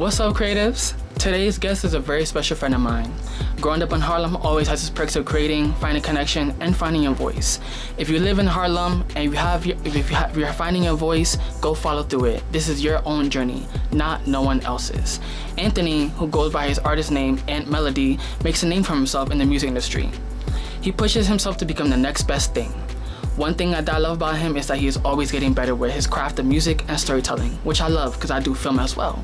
What's up, creatives? Today's guest is a very special friend of mine. Growing up in Harlem always has its perks of creating, finding connection, and finding your voice. If you live in Harlem and you're finding your voice, go follow through it. This is your own journey, not no one else's. Anthony, who goes by his artist name, Antt Melody, makes a name for himself in the music industry. He pushes himself to become the next best thing. One thing that I love about him is that he is always getting better with his craft of music and storytelling, which I love because I do film as well.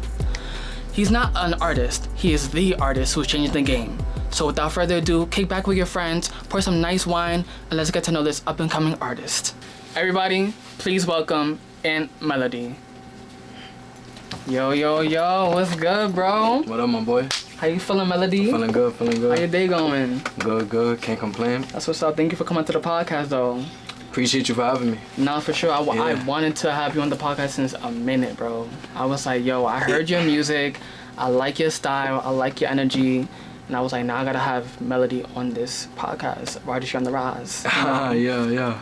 He's not an artist, he is the artist who's changing the game. So without further ado, kick back with your friends, pour some nice wine, and let's get to know this up and coming artist. Everybody, please welcome Antt Melody. Yo, yo, yo, what's good, bro? What up, my boy? How you feeling, Melody? Feeling good, feeling good. How your day going? Good, can't complain. That's what's up. Thank you for coming to the podcast, though. Appreciate you for having me. No, for sure. I wanted to have you on the podcast since a minute, bro. I was like, yo, I heard your music. I like your style. I like your energy. And I was like, now I gotta have Melody on this podcast, Artistry on the Rise. Yeah.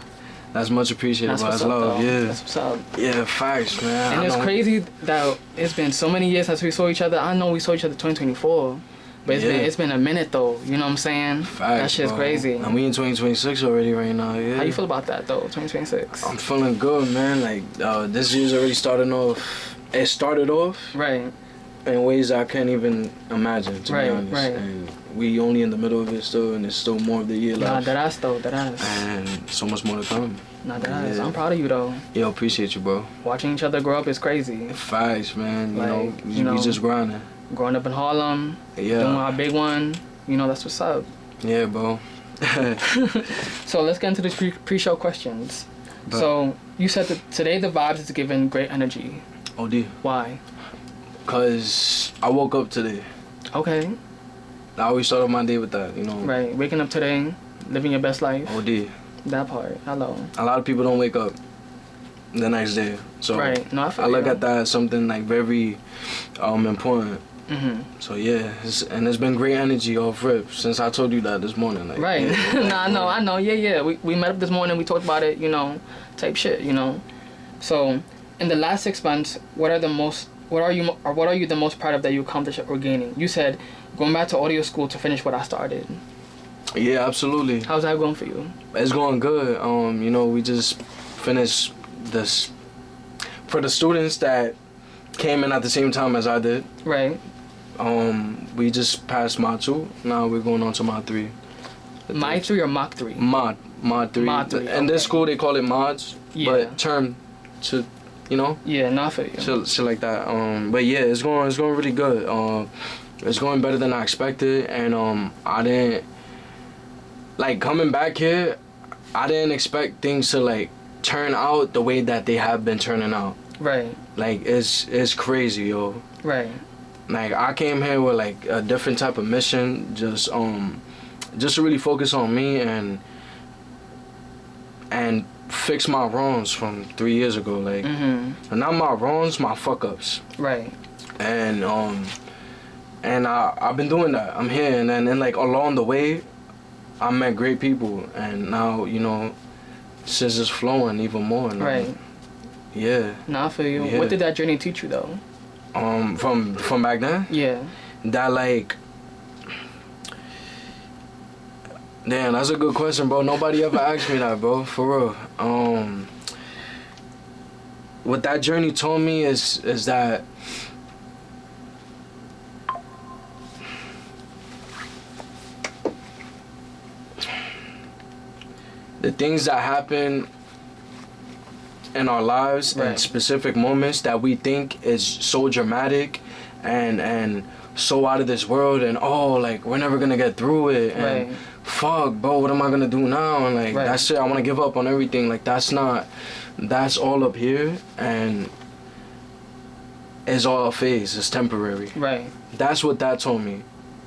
That's much appreciated. That's love. Yeah. That's what's up. Yeah, facts, man. And it's crazy that it's been so many years since we saw each other. I know we saw each other 2024. But it's been a minute though, you know what I'm saying? Facts, that shit's bro. crazy. And we in 2026 already right now, yeah. How you feel about that though, 2026? I'm feeling good, man. Like, this year's already started off. It started off right in ways I can't even imagine, to be honest. Right. And we only in the middle of it still, and there's still more of the year left. Nah, that ass. And so much more to come. Nah, that ass. I'm proud of you though. Yo, appreciate you, bro. Watching each other grow up is crazy. Facts, man. You know, we just grinding. Growing up in Harlem, doing our big one, you know, that's what's up. Yeah, bro. So let's get into the pre-show questions. So you said that today the vibes is giving great energy. OD. Why? Because I woke up today. Okay. I always start off my day with that, you know. Right, waking up today, living your best life. OD. That part, hello. A lot of people don't wake up the next day. So right. No, I look at that as something like very important. Mm-hmm. So yeah, it's been great energy off rip since I told you that this morning. Like, right. Yeah. Nah, I know. Yeah. We met up this morning. We talked about it. You know, type shit. You know. So, in the last 6 months, what are you the most proud of that you accomplished or gaining? You said going back to audio school to finish what I started. Yeah, absolutely. How's that going for you? It's going good. You know, we just finished this for the students that came in at the same time as I did. Right. We just passed Mod 2. Now we're going on to Mod 3. Mod 3 or Mach 3? Mod 3. Mod 3. In this school they call it mods, yeah. but term to, you know. Yeah, not for you. Shit like that. But yeah, it's going really good. It's going better than I expected, and I didn't like coming back here. I didn't expect things to like turn out the way that they have been turning out. Right. Like it's crazy, yo. Right. Like I came here with like a different type of mission, just to really focus on me and fix my wrongs from 3 years ago. Like, and not my wrongs, my fuck ups. Right. And I've been doing that. I'm here, and then like along the way, I met great people, and now you know, shit's just flowing even more. Now. Right. Yeah. Nah, I feel you. Yeah. What did that journey teach you though? From back then? Yeah. That like, damn, that's a good question, bro. Nobody ever asked me that, bro. For real. What that journey told me is that the things that happen in our lives and specific moments that we think is so dramatic and so out of this world, and like we're never gonna get through it, and fuck, bro, what am I gonna do now? And like that shit, I wanna give up on everything. Like that's all up here, and it's all a phase. It's temporary. Right. That's what that told me,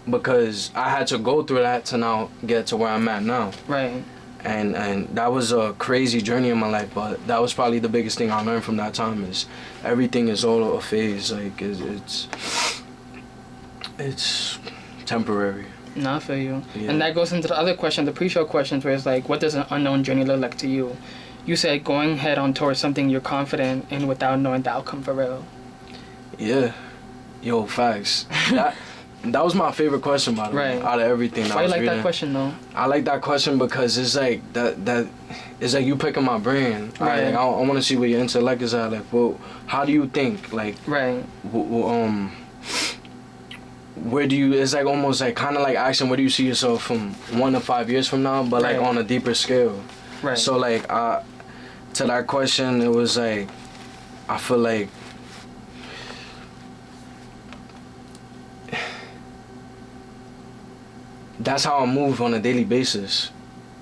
because I had to go through that to now get to where I'm at now. Right. And that was a crazy journey in my life, but that was probably the biggest thing I learned from that time is everything is all a phase. Like it's temporary. No, I feel you. Yeah. And that goes into the other question, the pre-show questions, where it's like, what does an unknown journey look like to you? You said going head on towards something you're confident in without knowing the outcome for real. Yeah. Yo, facts. That was my favorite question, by the way, out of everything. Why you like that question, though? I like that question because it's like that. It's like you picking my brain. Right. Like, I want to see where your intellect is at. Like, well, how do you think? Like, right. Where do you? It's like almost like kind of like asking where do you see yourself from 1 to 5 years from now, but like on a deeper scale. Right. So like, to that question, it was like, I feel like. That's how I move on a daily basis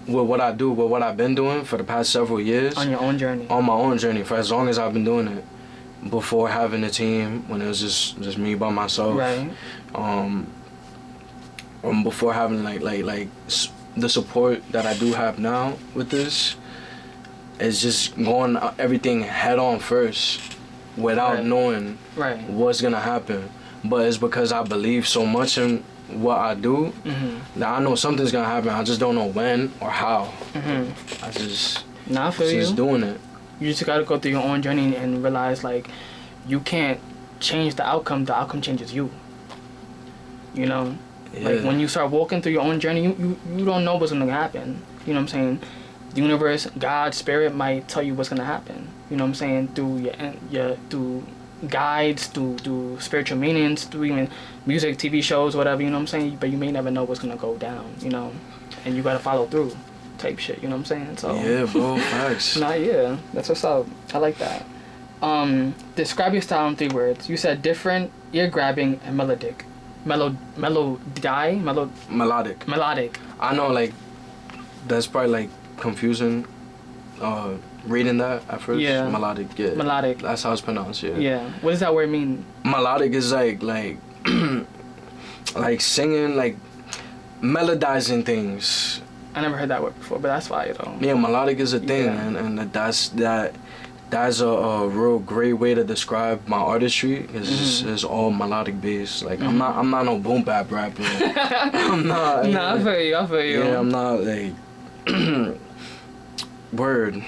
with what I do, with what I've been doing for the past several years. On your own journey. On my own journey, for as long as I've been doing it. Before having a team, when it was just me by myself. Right. Before having like the support that I do have now with this, is just going everything head on first, without knowing what's gonna happen. But it's because I believe so much in what I do, that I know something's gonna happen. I just don't know when or how. I just doing it. You just gotta go through your own journey and realize like you can't change the outcome changes you. You know? Like when you start walking through your own journey, you don't know what's gonna happen. You know what I'm saying? The universe, God, spirit might tell you what's gonna happen. You know what I'm saying? Through your through guides, through spiritual meanings, through even music, TV shows, whatever, you know what I'm saying? But you may never know what's gonna go down, you know? And you gotta follow through type shit, you know what I'm saying? So yeah, bro, facts. That's what's up. I like that. Describe your style in 3 words. You said different, ear grabbing, and melodic. Melodic. I know, like, that's probably like confusing. Reading that at first. Yeah. Melodic. Yeah. Melodic. That's how it's pronounced. Yeah. Yeah. What does that word mean? Melodic is like like singing, like melodizing things. I never heard that word before, but that's fire though. Yeah, melodic is a thing, and that's a real great way to describe my artistry. It's all melodic based. Like I'm not no boom bap rapper. I'm not. Nah, I feel you. Yeah, I'm not like word.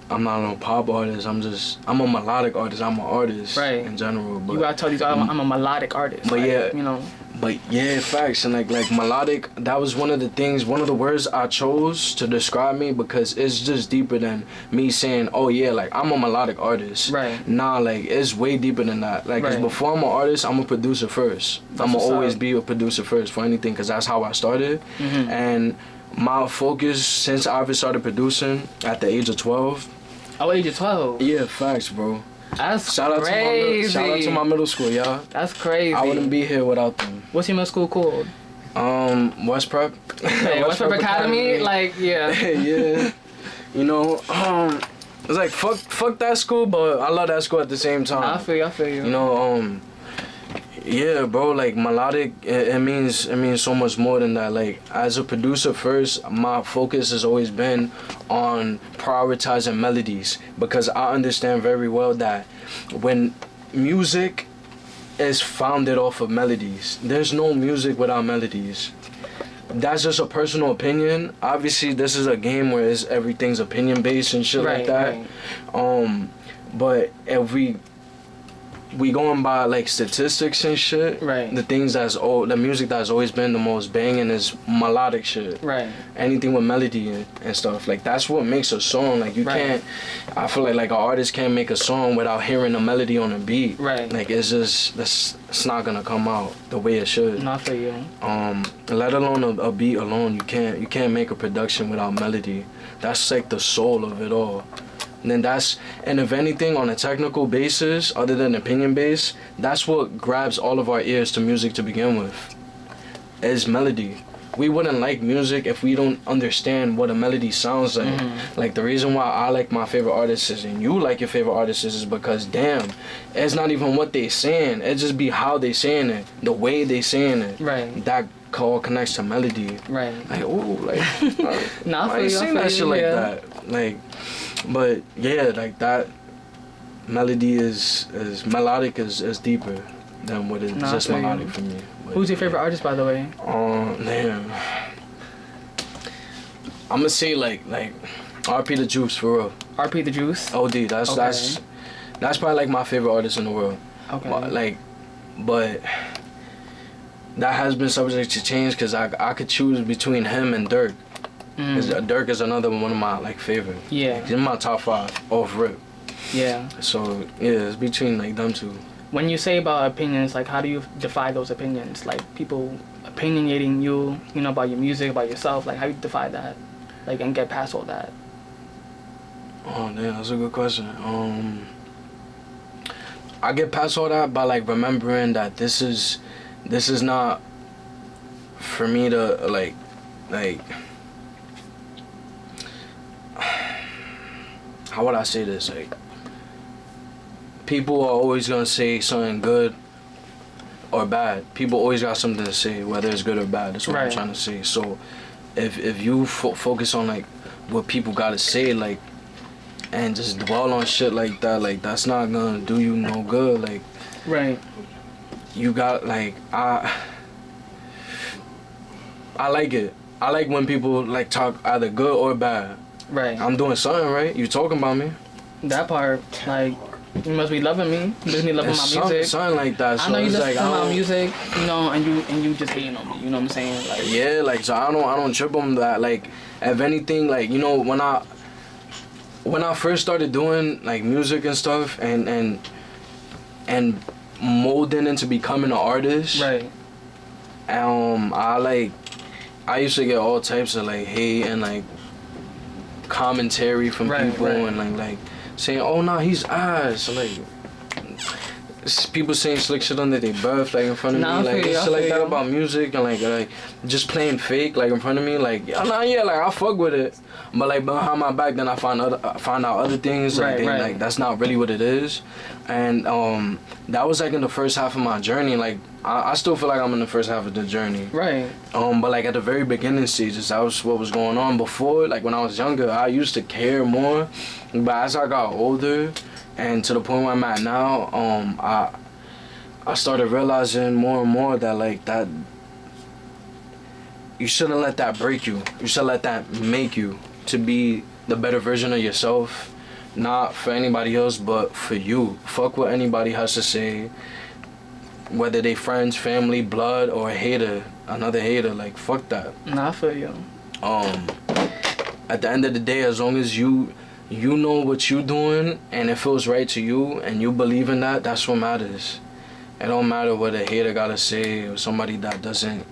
I'm not no pop artist. I'm a melodic artist. I'm an artist in general. But you gotta tell these I'm a melodic artist. But like, you know. But yeah, facts. And like melodic, that was one of the words I chose to describe me, because it's just deeper than me saying, oh yeah, like I'm a melodic artist. Right. Nah, like it's way deeper than that. Like 'cause before I'm an artist, I'm a producer first. I'm gonna always be a producer first for anything, because that's how I started. And my focus since I've started producing at the age of 12. Oh, age of 12? Yeah, facts, bro. That's crazy. Shout out to my middle school, y'all. That's crazy. I wouldn't be here without them. What's your middle school called? West Prep. Hey, West Prep Academy? Like, yeah. Yeah. You know, it's like fuck that school, but I love that school at the same time. I feel you. You know, yeah, bro, like melodic, it means so much more than that. Like, as a producer first, my focus has always been on prioritizing melodies, because I understand very well that when music is founded off of melodies, there's no music without melodies. That's just a personal opinion. Obviously, this is a game where everything's opinion based and shit like that. Right. But if we going by like statistics and shit. Right. The music that's always been the most banging is melodic shit. Right. Anything with melody and stuff. Like that's what makes a song. Like you can't. I feel like an artist can't make a song without hearing a melody on a beat. Right. Like it's not gonna come out the way it should. Not for you. Let alone a beat alone. You can't make a production without melody. That's like the soul of it all. And if anything, on a technical basis, other than opinion based, that's what grabs all of our ears to music to begin with, is melody. We wouldn't like music if we don't understand what a melody sounds like. Like the reason why I like my favorite artists and you like your favorite artists is because damn, it's not even what they saying, it just be how they saying it, the way they saying it. Right. That all connects to melody. Right. Like ooh, like I ain't seen that shit like that. Like, but yeah, like that melody is melodic is deeper than what is just melodic for me. But, who's your favorite artist, by the way? Man, I'm gonna say like RP the Juice, for real. RP the Juice? OD, that's probably like my favorite artist in the world. Okay. Like but that has been subject to change because I could choose between him and Dirk. Cause Dirk is another one of my like favorite. Yeah. He's in my top 5 off rip. Yeah. So yeah, it's between like them two. When you say about opinions, like how do you defy those opinions? Like people opinionating you, you know, about your music, about yourself. Like how you defy that, like and get past all that. Oh damn, that's a good question. I get past all that by like remembering that this is not for me to like how would I say this? Like, people are always gonna say something good or bad. People always got something to say, whether it's good or bad. That's what I'm trying to say. So, if you focus on like what people gotta say, like, and just dwell on shit like that, like that's not gonna do you no good. Like, right. You got like I like it. I like when people like talk either good or bad. Right. I'm doing something right. You talking about me? That part, like, you must be loving me. You must be loving my music. Something like that. So I know you it's listen like, to my music, you know, and you just hating on me. You know what I'm saying? Like, yeah, like so I don't trip on that. Like, if anything, like you know when I first started doing like music and stuff and molding into becoming an artist. Right. I used to get all types of like hate and like commentary from people and like saying, oh no, he's ass, like people saying slick shit under their breath like in front of me, like shit like that about music and like just playing fake like in front of me, like like I fuck with it, but like behind my back then I find out other things like that's not really what it is. And that was like in the first half of my journey. Like I still feel like I'm in the first half of the journey. Right. But like at the very beginning stages, that was what was going on. Before, like when I was younger, I used to care more. But as I got older and to the point where I'm at now, I started realizing more and more that like that you shouldn't let that break you. You should let that make you to be the better version of yourself. Not for anybody else, but for you. Fuck what anybody has to say. Whether they friends, family, blood, or a hater, another hater, like fuck that. Nah, I feel you. At the end of the day, as long as you know what you doing and it feels right to you and you believe in that, that's what matters. It don't matter what a hater gotta say or somebody that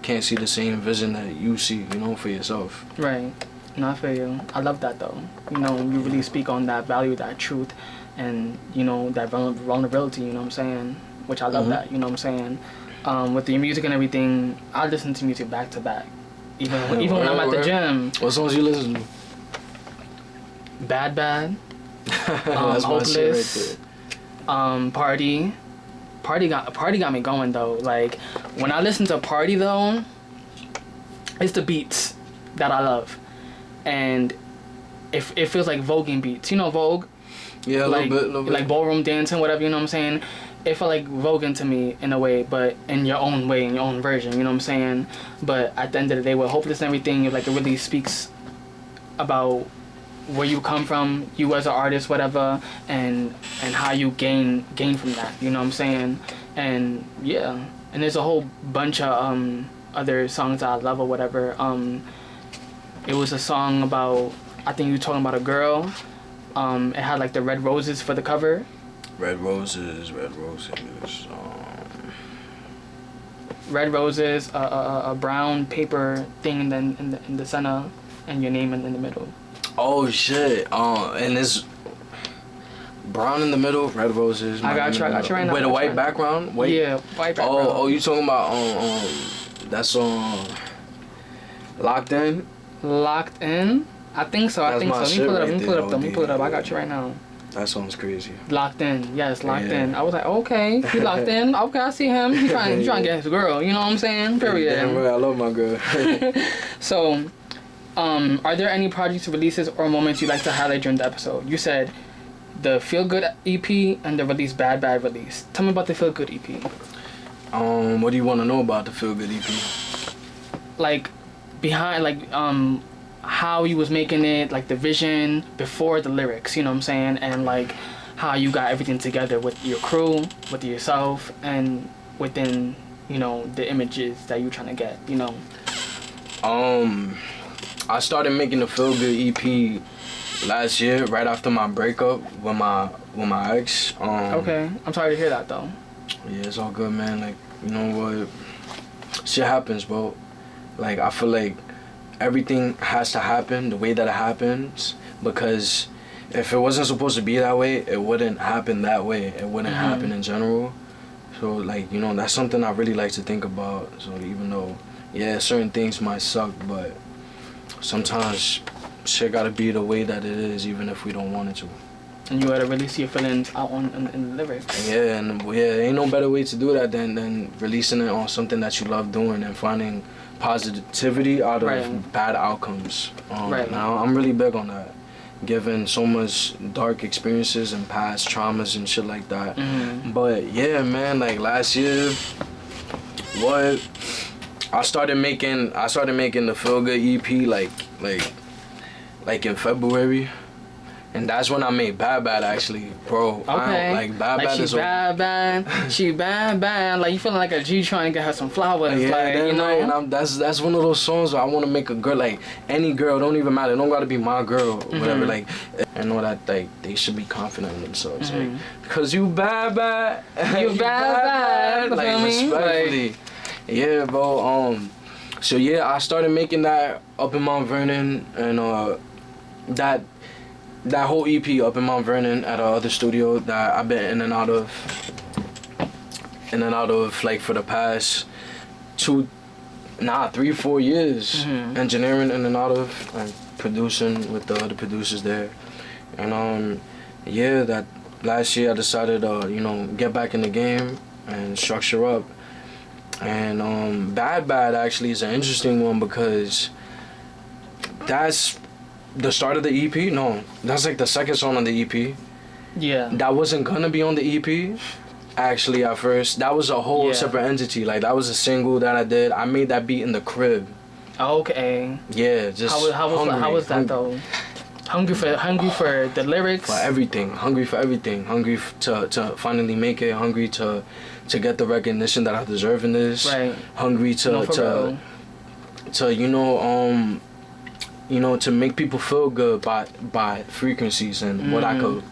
can't see the same vision that you see, you know, for yourself. Right. No, I feel you. I love that though. You know, you really speak on that value, that truth, and you know that vulnerability. You know what I'm saying? Which I love that. You know what I'm saying? With your music and everything, I listen to music back to back, even when I'm at the gym. What songs you listen to? Bad. That's Hopeless. Party. Party got me going though. Like when I listen to Party though, it's the beats that I love. And it feels like voguing beats. You know Vogue? Yeah, a little bit. Like ballroom dancing, whatever, you know what I'm saying? It felt like voguing to me in a way, but in your own way, in your own version, you know what I'm saying? But at the end of the day, with Hopeless and everything, like it really speaks about where you come from, you as an artist, whatever, and how you gain from that, you know what I'm saying? And yeah, and there's a whole bunch of other songs that I love or whatever. It was a song about, I think you were talking about a girl. It had like the red roses for the cover. Red roses. Red roses, a brown paper thing in the center, and your name in the middle. Oh shit! And it's brown in the middle, red roses. I got you right now. With a white background. Yeah, white background. Oh, you talking about that song? Locked In. Locked In? I think so. Let me pull it up. I got you right now. That song's crazy. Locked In. Yes, Locked In. I was like, okay, he locked in. Okay, I see him. He trying to get his girl. You know what I'm saying? Period. Damn right, I love my girl. So, are there any projects, releases, or moments you'd like to highlight during the episode? You said the Feel Good EP and the release Bad release. Tell me about the Feel Good EP. What do you want to know about the Feel Good EP? Like, behind, like, how you was making it, like the vision before the lyrics, you know what I'm saying? And like how you got everything together with your crew, with yourself, and within, you know, the images that you're trying to get, you know? I started making the Feel Good EP last year, right after my breakup with my ex. Okay, I'm sorry to hear that though. Yeah, it's all good, man. Like, you know what? Shit happens, bro. Like, I feel like everything has to happen the way that it happens, because if it wasn't supposed to be that way, it wouldn't happen that way. It wouldn't happen in general. So, like, you know, that's something I really like to think about. So even though, yeah, certain things might suck, but sometimes shit gotta be the way that it is, even if we don't want it to. And you gotta release your feelings out in the lyrics. Yeah, and ain't no better way to do that than releasing it on something that you love doing and finding positivity out of bad outcomes. Now, I'm really big on that. Given so much dark experiences and past traumas and shit like that. But yeah, man, like last year, I started making the Feel Good EP like in February. And that's when I made Bad Bad, actually, bro. Okay. Like Bad Bad is she bad. Like you feeling like a G trying to get her some flowers. Yeah, like, you know. And that's one of those songs where I want to make a girl, like any girl, don't even matter. It don't gotta be my girl, whatever. Like, I know that like they should be confident in themselves, like, cause you bad. You bad. Like respectfully, like, yeah, bro. So yeah, I started making that up in Mount Vernon, and that whole EP up in Mount Vernon at our other studio that I've been in and out of like for the past 3-4 years, engineering in and out of, and producing with the other producers there. And yeah, that last year I decided you know, get back in the game and structure up. And Bad Bad actually is an interesting one, because that's the start of the EP. No, that's like the second song on the EP. Yeah. That wasn't gonna be on the EP. Actually, at first, that was a whole separate entity. Like, that was a single that I did. I made that beat in the crib. Okay. Yeah, just how was that though? Hungry for the lyrics. For everything. Hungry for everything. Hungry to finally make it. Hungry to get the recognition that I deserve in this. Right. Hungry to you know, to make people feel good by frequencies and what I could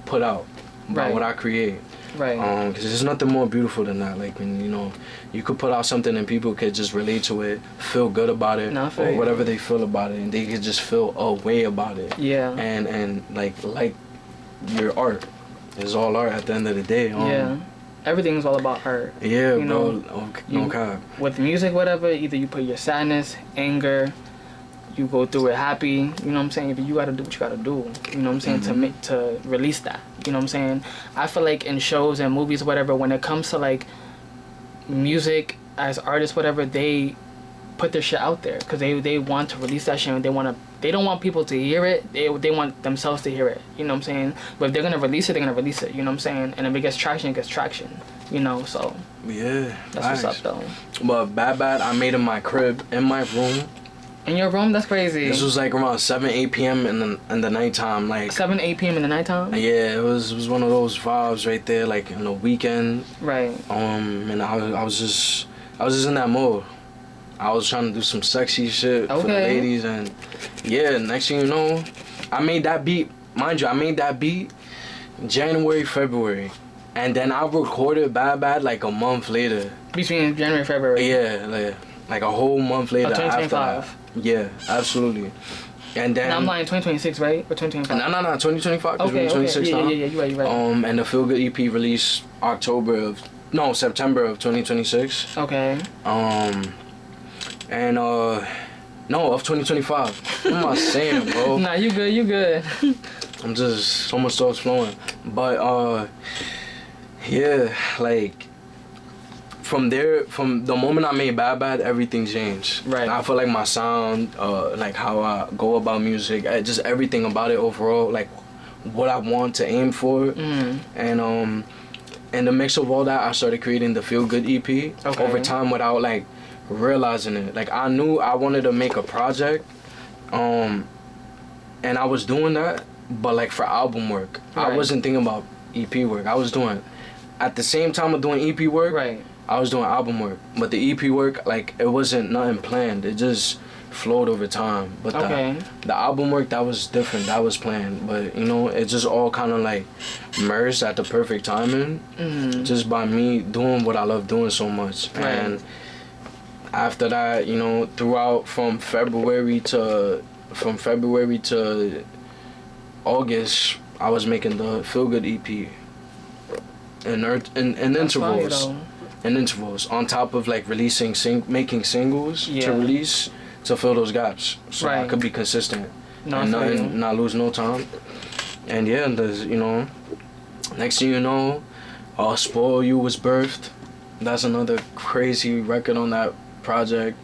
put out, by what I create. Right. Because there's nothing more beautiful than that. Like, when, you know, you could put out something and people could just relate to it, feel good about it, or whatever they feel about it, and they could just feel a way about it. Yeah. And like your art is all art at the end of the day. Yeah. Everything's all about art. Yeah, you bro. Know, Okay. With music, whatever, either you put your sadness, anger, you go through it happy, you know what I'm saying? But you gotta do what you gotta do, you know what I'm saying, to release that, you know what I'm saying? I feel like in shows and movies, whatever, when it comes to like music as artists, whatever, they put their shit out there because they want to release that shit, and they don't want people to hear it, they want themselves to hear it, you know what I'm saying? But if they're gonna release it, they're gonna release it, you know what I'm saying? And if it gets traction, it gets traction, you know, so yeah, that's what's up though. But Bad I made in my crib, in my room. In your room? That's crazy. This was like around 7-8 p.m. in the nighttime, like 7-8 p.m. in the nighttime. Yeah, it was one of those vibes right there, like in the weekend. Right. And I was just in that mode. I was trying to do some sexy shit for the ladies, and yeah, next thing you know, I made that beat. Mind you, I made that beat January, February, and then I recorded Bad like a month later. Between January and February. Yeah, like a whole month later. 2025. Yeah, absolutely. And then I'm lying, 2026, right? Or 2025? No, 2025. Because we're 26 now. Yeah, you're right. And the Feel Good EP released September of 2026. Okay. And no, of 2025. What am I saying, bro? Nah, you good. I'm just, so much stuff's flowing. But yeah, like from the moment I made Bad, everything changed. Right. I feel like my sound, like how I go about music, just everything about it overall, like what I want to aim for. And in the mix of all that, I started creating the Feel Good EP over time without like realizing it. Like, I knew I wanted to make a project, and I was doing that, but like for album work. I wasn't thinking about EP work. I was doing, at the same time of doing EP work, I was doing album work, but the EP work, like, it wasn't nothing planned. It just flowed over time. But the album work, that was different. That was planned. But, you know, it just all kind of, like, merged at the perfect timing. Just by me doing what I love doing so much. Right. And after that, you know, throughout from February to August, I was making the Feel Good EP. In intervals, on top of like making singles to release to fill those gaps, so I could be consistent and not lose no time. And yeah, there's, you know, next thing you know, Spoil You was birthed. That's another crazy record on that project,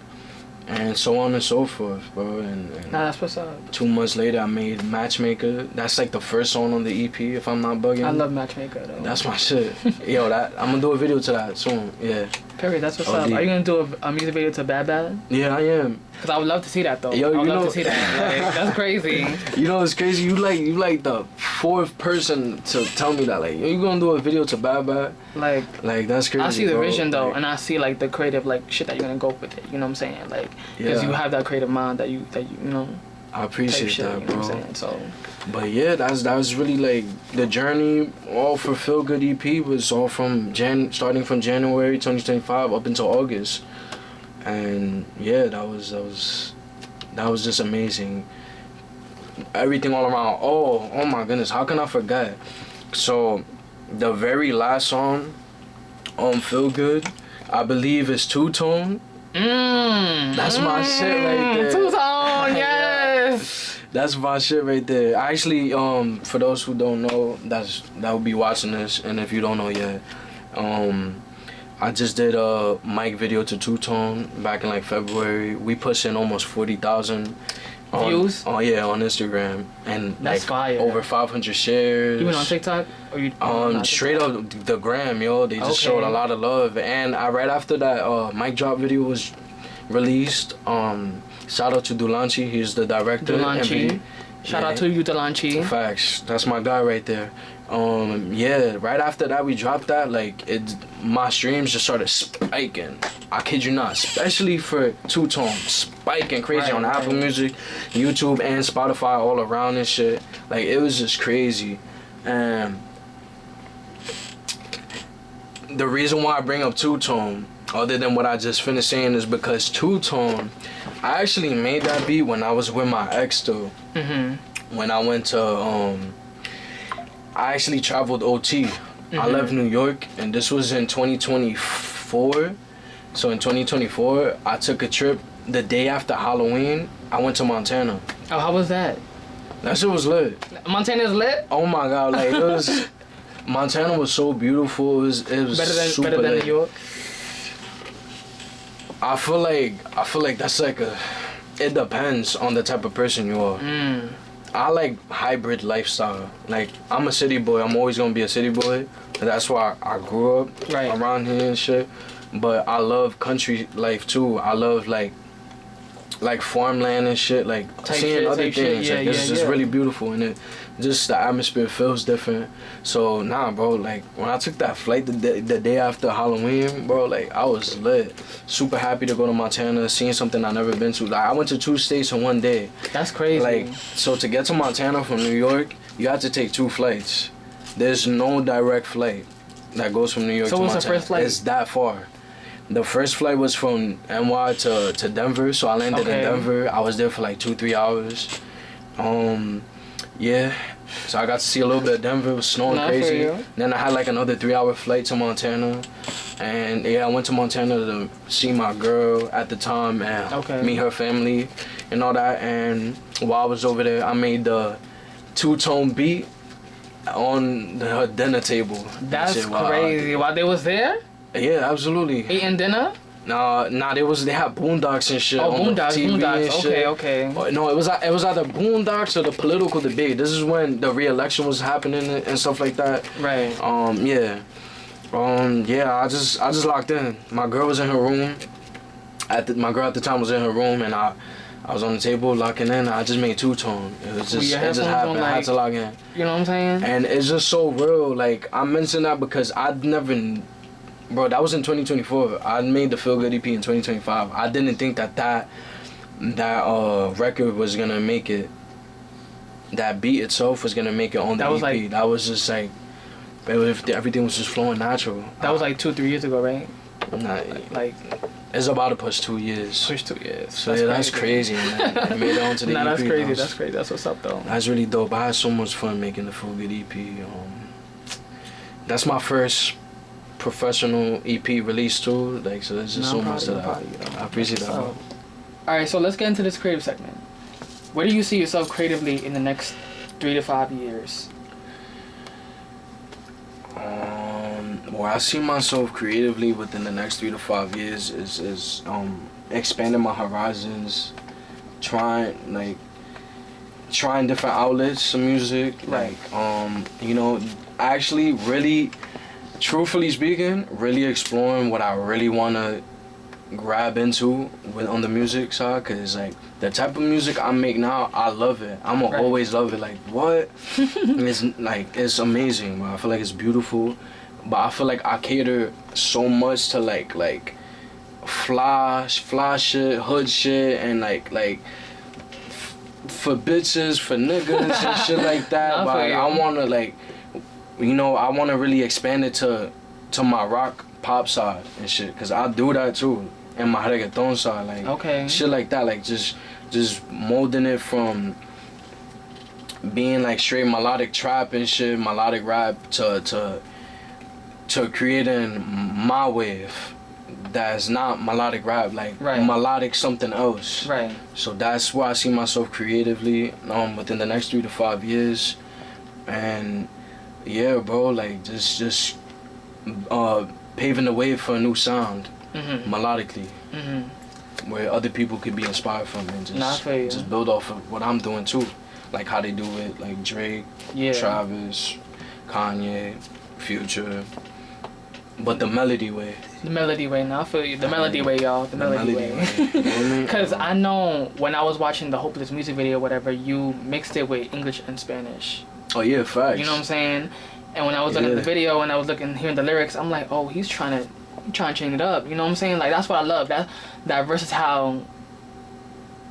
and so on and so forth, bro. And that's what's up. 2 months later, I made Matchmaker. That's like the first song on the EP, if I'm not bugging. I love Matchmaker though. That's my shit. Yo, I'm gonna do a video to that soon. Yeah. Perry, that's what's up. Are you gonna do a music video to Bad Bad? Yeah, I am. Cause I would love to see that though. Yo, I would love to see that. Like, that's crazy. You know, it's crazy. You like the fourth person to tell me that. Like, you gonna do a video to Bad Bad? Like that's crazy. I see the bro. vision though, like, and I see like the creative like shit that you're gonna go with it. You know what I'm saying? Like, because you have that creative mind that you know. I appreciate shit, that, you know bro. what I'm saying? So. But yeah, that was really like the journey. All for Feel Good EP was all from starting from January 2025 up until August, and yeah, that was just amazing. Everything all around. Oh my goodness, how can I forget? So, the very last song on Feel Good, I believe is Two Tone. That's my shit right there. Two Tone, yes. That's my shit right there. I actually, for those who don't know, that will be watching this, and if you don't know yet, I just did a mic video to Two Tone back in like February. We pushed in almost 40,000 views. Oh yeah, on Instagram, and that's like fire. over 500 shares. You went on TikTok, or you? Straight up the gram, yo. They just showed a lot of love, and right after that, mic drop video was released. Shout out to Dulanchi, he's the director. Dulanchi. Shout out to you, Dulanchi. Facts, that's my guy right there. Yeah, right after that we dropped that, like my streams just started spiking. I kid you not, especially for Two Tone, spiking crazy on Apple Music, YouTube, and Spotify all around and shit. Like, it was just crazy. And the reason why I bring up Two Tone, other than what I just finished saying, is because Two Tone, I actually made that beat when I was with my ex too. When I went to, I actually traveled OT. I left New York, and this was in 2024. So in 2024, I took a trip the day after Halloween. I went to Montana. Oh, how was that? That shit was lit. Montana's lit? Oh my God, like, it was, Montana was so beautiful. It was super better than lit. New York? I feel like that's like it depends on the type of person you are. I like hybrid lifestyle. Like, I'm a city boy. I'm always gonna be a city boy. That's why I grew up around here and shit. But I love country life too. I love like farmland and shit. Like seeing other things. Like, it's just really beautiful, and it just the atmosphere feels different. So nah, bro. Like, when I took that flight the day after Halloween, bro, like, I was lit. Super happy to go to Montana, seeing something I never been to. Like, I went to 2 states in 1 day. That's crazy. Like, so to get to Montana from New York, you have to take 2 flights. There's no direct flight that goes from New York to Montana. So what's the first flight? It's that far. The first flight was from NY to Denver, so I landed in Denver. I was there for like 2-3 hours. Yeah, so I got to see a little bit of Denver. It was snowing crazy. Then I had like another 3-hour flight to Montana, and yeah, I went to Montana to see my girl at the time and meet her family and all that. And while I was over there, I made the Two Tone beat on her dinner table. That's crazy. While they was there? Yeah, absolutely. Eating dinner? Nah, they had Boondocks and shit. Oh, on Boondocks, TV Boondocks. And shit. Okay. No, it was either Boondocks or the political debate. This is when the re-election was happening and stuff like that. Right. Yeah. Yeah, I just locked in. My girl was in her room. My girl at the time was in her room, and I was on the table locking in. I just made Two Tone. It just happened. I had to log in. You know what I'm saying? And it's just so real. Like, I mentioned that because I'd never Bro, that was in 2024. I made the Feel Good EP in 2025. I didn't think that record was gonna make it. That beat itself was gonna make it on the That was EP. like- that was just like, everything was just flowing natural. That was like 2-3 years ago, right? Nah, Like it's about to push 2 years. push 2 years. So that's crazy, man. I made it onto the Nah, EP. that's crazy. That's crazy. That's what's up, though. That's really dope. I had so much fun making the Feel Good EP. That's my first professional EP release too. Like, so there's just so much that I appreciate that. All right, so let's get into this creative segment. Where do you see yourself creatively in the next 3 to 5 years? Where I see myself creatively within the next 3 to 5 years is expanding my horizons, trying different outlets of music. Right. Like, actually really, truthfully speaking, really exploring what I really want to grab into on the music side, because like the type of music I make now, I love it. I'm gonna always love it. Like, what? it's amazing, bro. I feel like it's beautiful, but I feel like I cater so much to like fly shit, hood shit, and like for bitches, for niggas and shit like that. But I wanna I wanna really expand it to my rock pop side and shit, cause I do that too, and my reggaeton side, like shit like that, like just molding it from being like straight melodic trap and shit, melodic rap to creating my wave that's not melodic rap, like melodic something else. Right. So that's where I see myself creatively within the next 3 to 5 years, and yeah, bro, like just paving the way for a new sound, melodically, where other people could be inspired from, and just build off of what I'm doing too, like how they do it, like Drake, Travis, Kanye, Future, but the melody way. The melody way, now I feel you. The melody way, y'all. The melody way. Because I know when I was watching the Hopeless music video, whatever, you mixed it with English and Spanish. Oh yeah, facts. You know what I'm saying? And when I was looking at the video and I was hearing the lyrics, I'm like, oh, he's trying to change it up. You know what I'm saying? Like, that's what I love. That versatile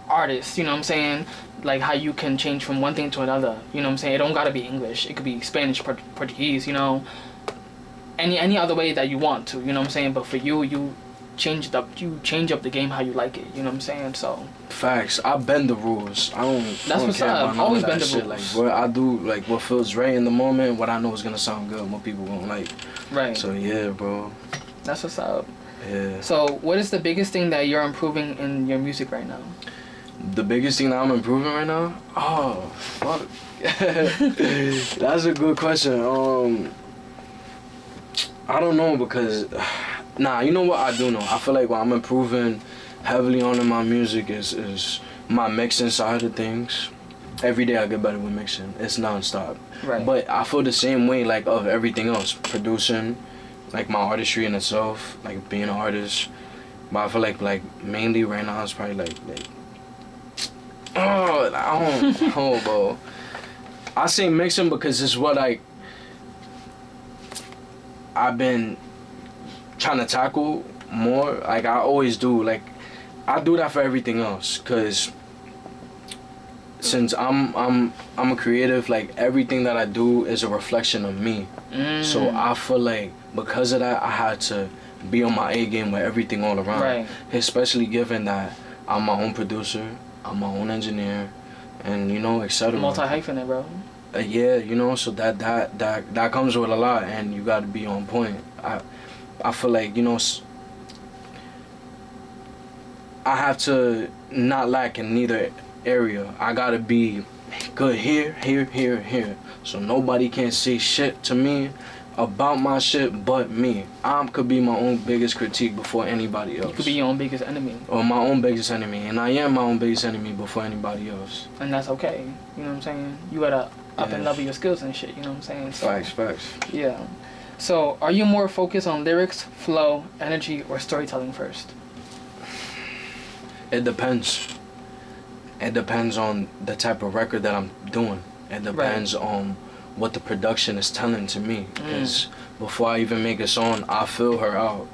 artist. You know what I'm saying? Like how you can change from one thing to another. You know what I'm saying? It don't gotta be English. It could be Spanish, Portuguese. You know, any other way that you want to. You know what I'm saying? But for you change it up. You change up the game how you like it. You know what I'm saying? So. Facts. I bend the rules. I don't. That's what's up. Always bend the rules. Like what I do, like what feels right in the moment, what I know is gonna sound good, what people gonna like. Right. So yeah, bro. That's what's up. Yeah. So what is the biggest thing that you're improving in your music right now? The biggest thing that I'm improving right now? Oh, fuck. That's a good question. I don't know, because you know what I do know? I feel like what I'm improving heavily on in my music is my mixing side of things. Every day I get better with mixing. It's non-stop. Right. But I feel the same way like of everything else. Producing, like my artistry in itself, like being an artist. But I feel like mainly right now it's probably like bro. I say mixing because it's what I've been trying to tackle more. Like I always do. Like I do that for everything else, cause since I'm a creative, like everything that I do is a reflection of me. So I feel like because of that, I had to be on my A game with everything all around. Right. Especially given that I'm my own producer, I'm my own engineer, and etc. Multi-hyphenate, bro. Yeah, so that comes with a lot, and you got to be on point. I feel like I have to not lack in neither area. I gotta be good here, so nobody can say shit to me about my shit but me. I could be my own biggest critique before anybody else. You could be your own biggest enemy. Or my own biggest enemy, and I am my own biggest enemy before anybody else. And that's okay. You know what I'm saying? You gotta up and level your skills and shit. You know what I'm saying? So, Facts. Yeah. So, are you more focused on lyrics, flow, energy, or storytelling first? It depends. It depends on the type of record that I'm doing. It depends on what the production is telling to me. Because before I even make a song, I feel her out.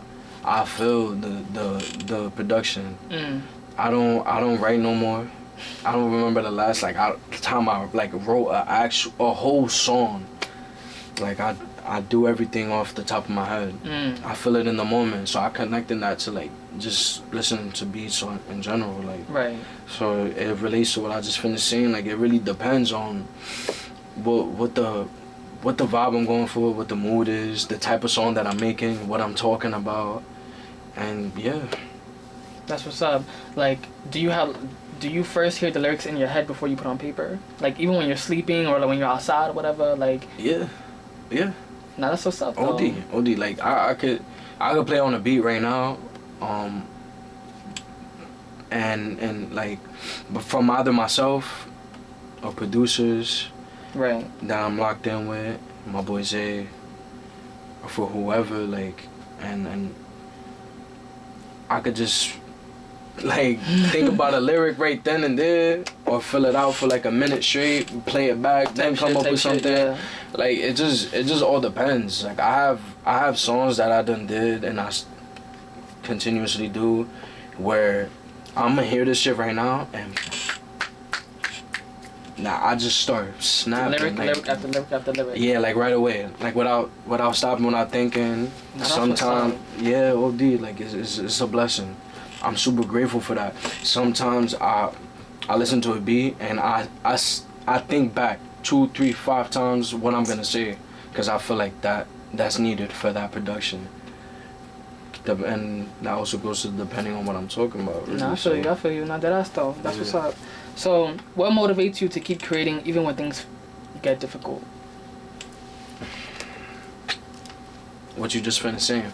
I feel the production. I don't write no more. I don't remember the last time I like wrote a whole song. Like I do everything off the top of my head. I feel it in the moment, so I connected that to like just listening to beats in general, like. Right. So it relates to what I just finished saying. Like it really depends on what the vibe I'm going for, what the mood is, the type of song that I'm making, what I'm talking about, and yeah. That's what's up. Like, do you first hear the lyrics in your head before you put on paper? Like even when you're sleeping or like when you're outside or whatever, like. Yeah. Nah, that's what's up though. OD. Like I could play on a beat right now, and like, but from either myself or producers, right, that I'm locked in with, my boy Zay, or for whoever, like, and I could just like think about a lyric right then and there, or fill it out for like a minute straight, play it back, then come up with something. Yeah. Like it just all depends. Like I have songs that I done did and I continuously do, where I'm gonna hear this shit right now and I just start snapping. Lyric after lyric. Yeah, like right away, like without stopping, without thinking. Sometimes, yeah, OD. Like it's a blessing. I'm super grateful for that. Sometimes I listen to a beat and I think back 2, 3, 5 times what I'm gonna say, because I feel like that's needed for that production. And that also goes to depending on what I'm talking about. Really. Nah, I feel you. Nah, that's though. That's what's up. So, what motivates you to keep creating even when things get difficult? What you just finished saying.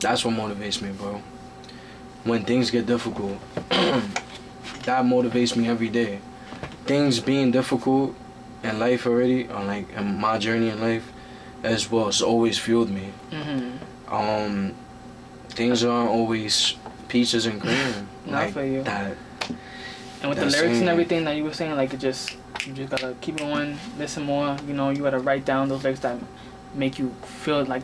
That's what motivates me, bro. When things get difficult, that motivates me every day. Things being difficult in life already, or like in my journey in life as well, it's always fueled me. Things aren't always peaches and cream. Like, I feel you. That. And with the lyrics and everything that you were saying, like you just gotta keep going, listen more. You know, you gotta write down those lyrics that make you feel like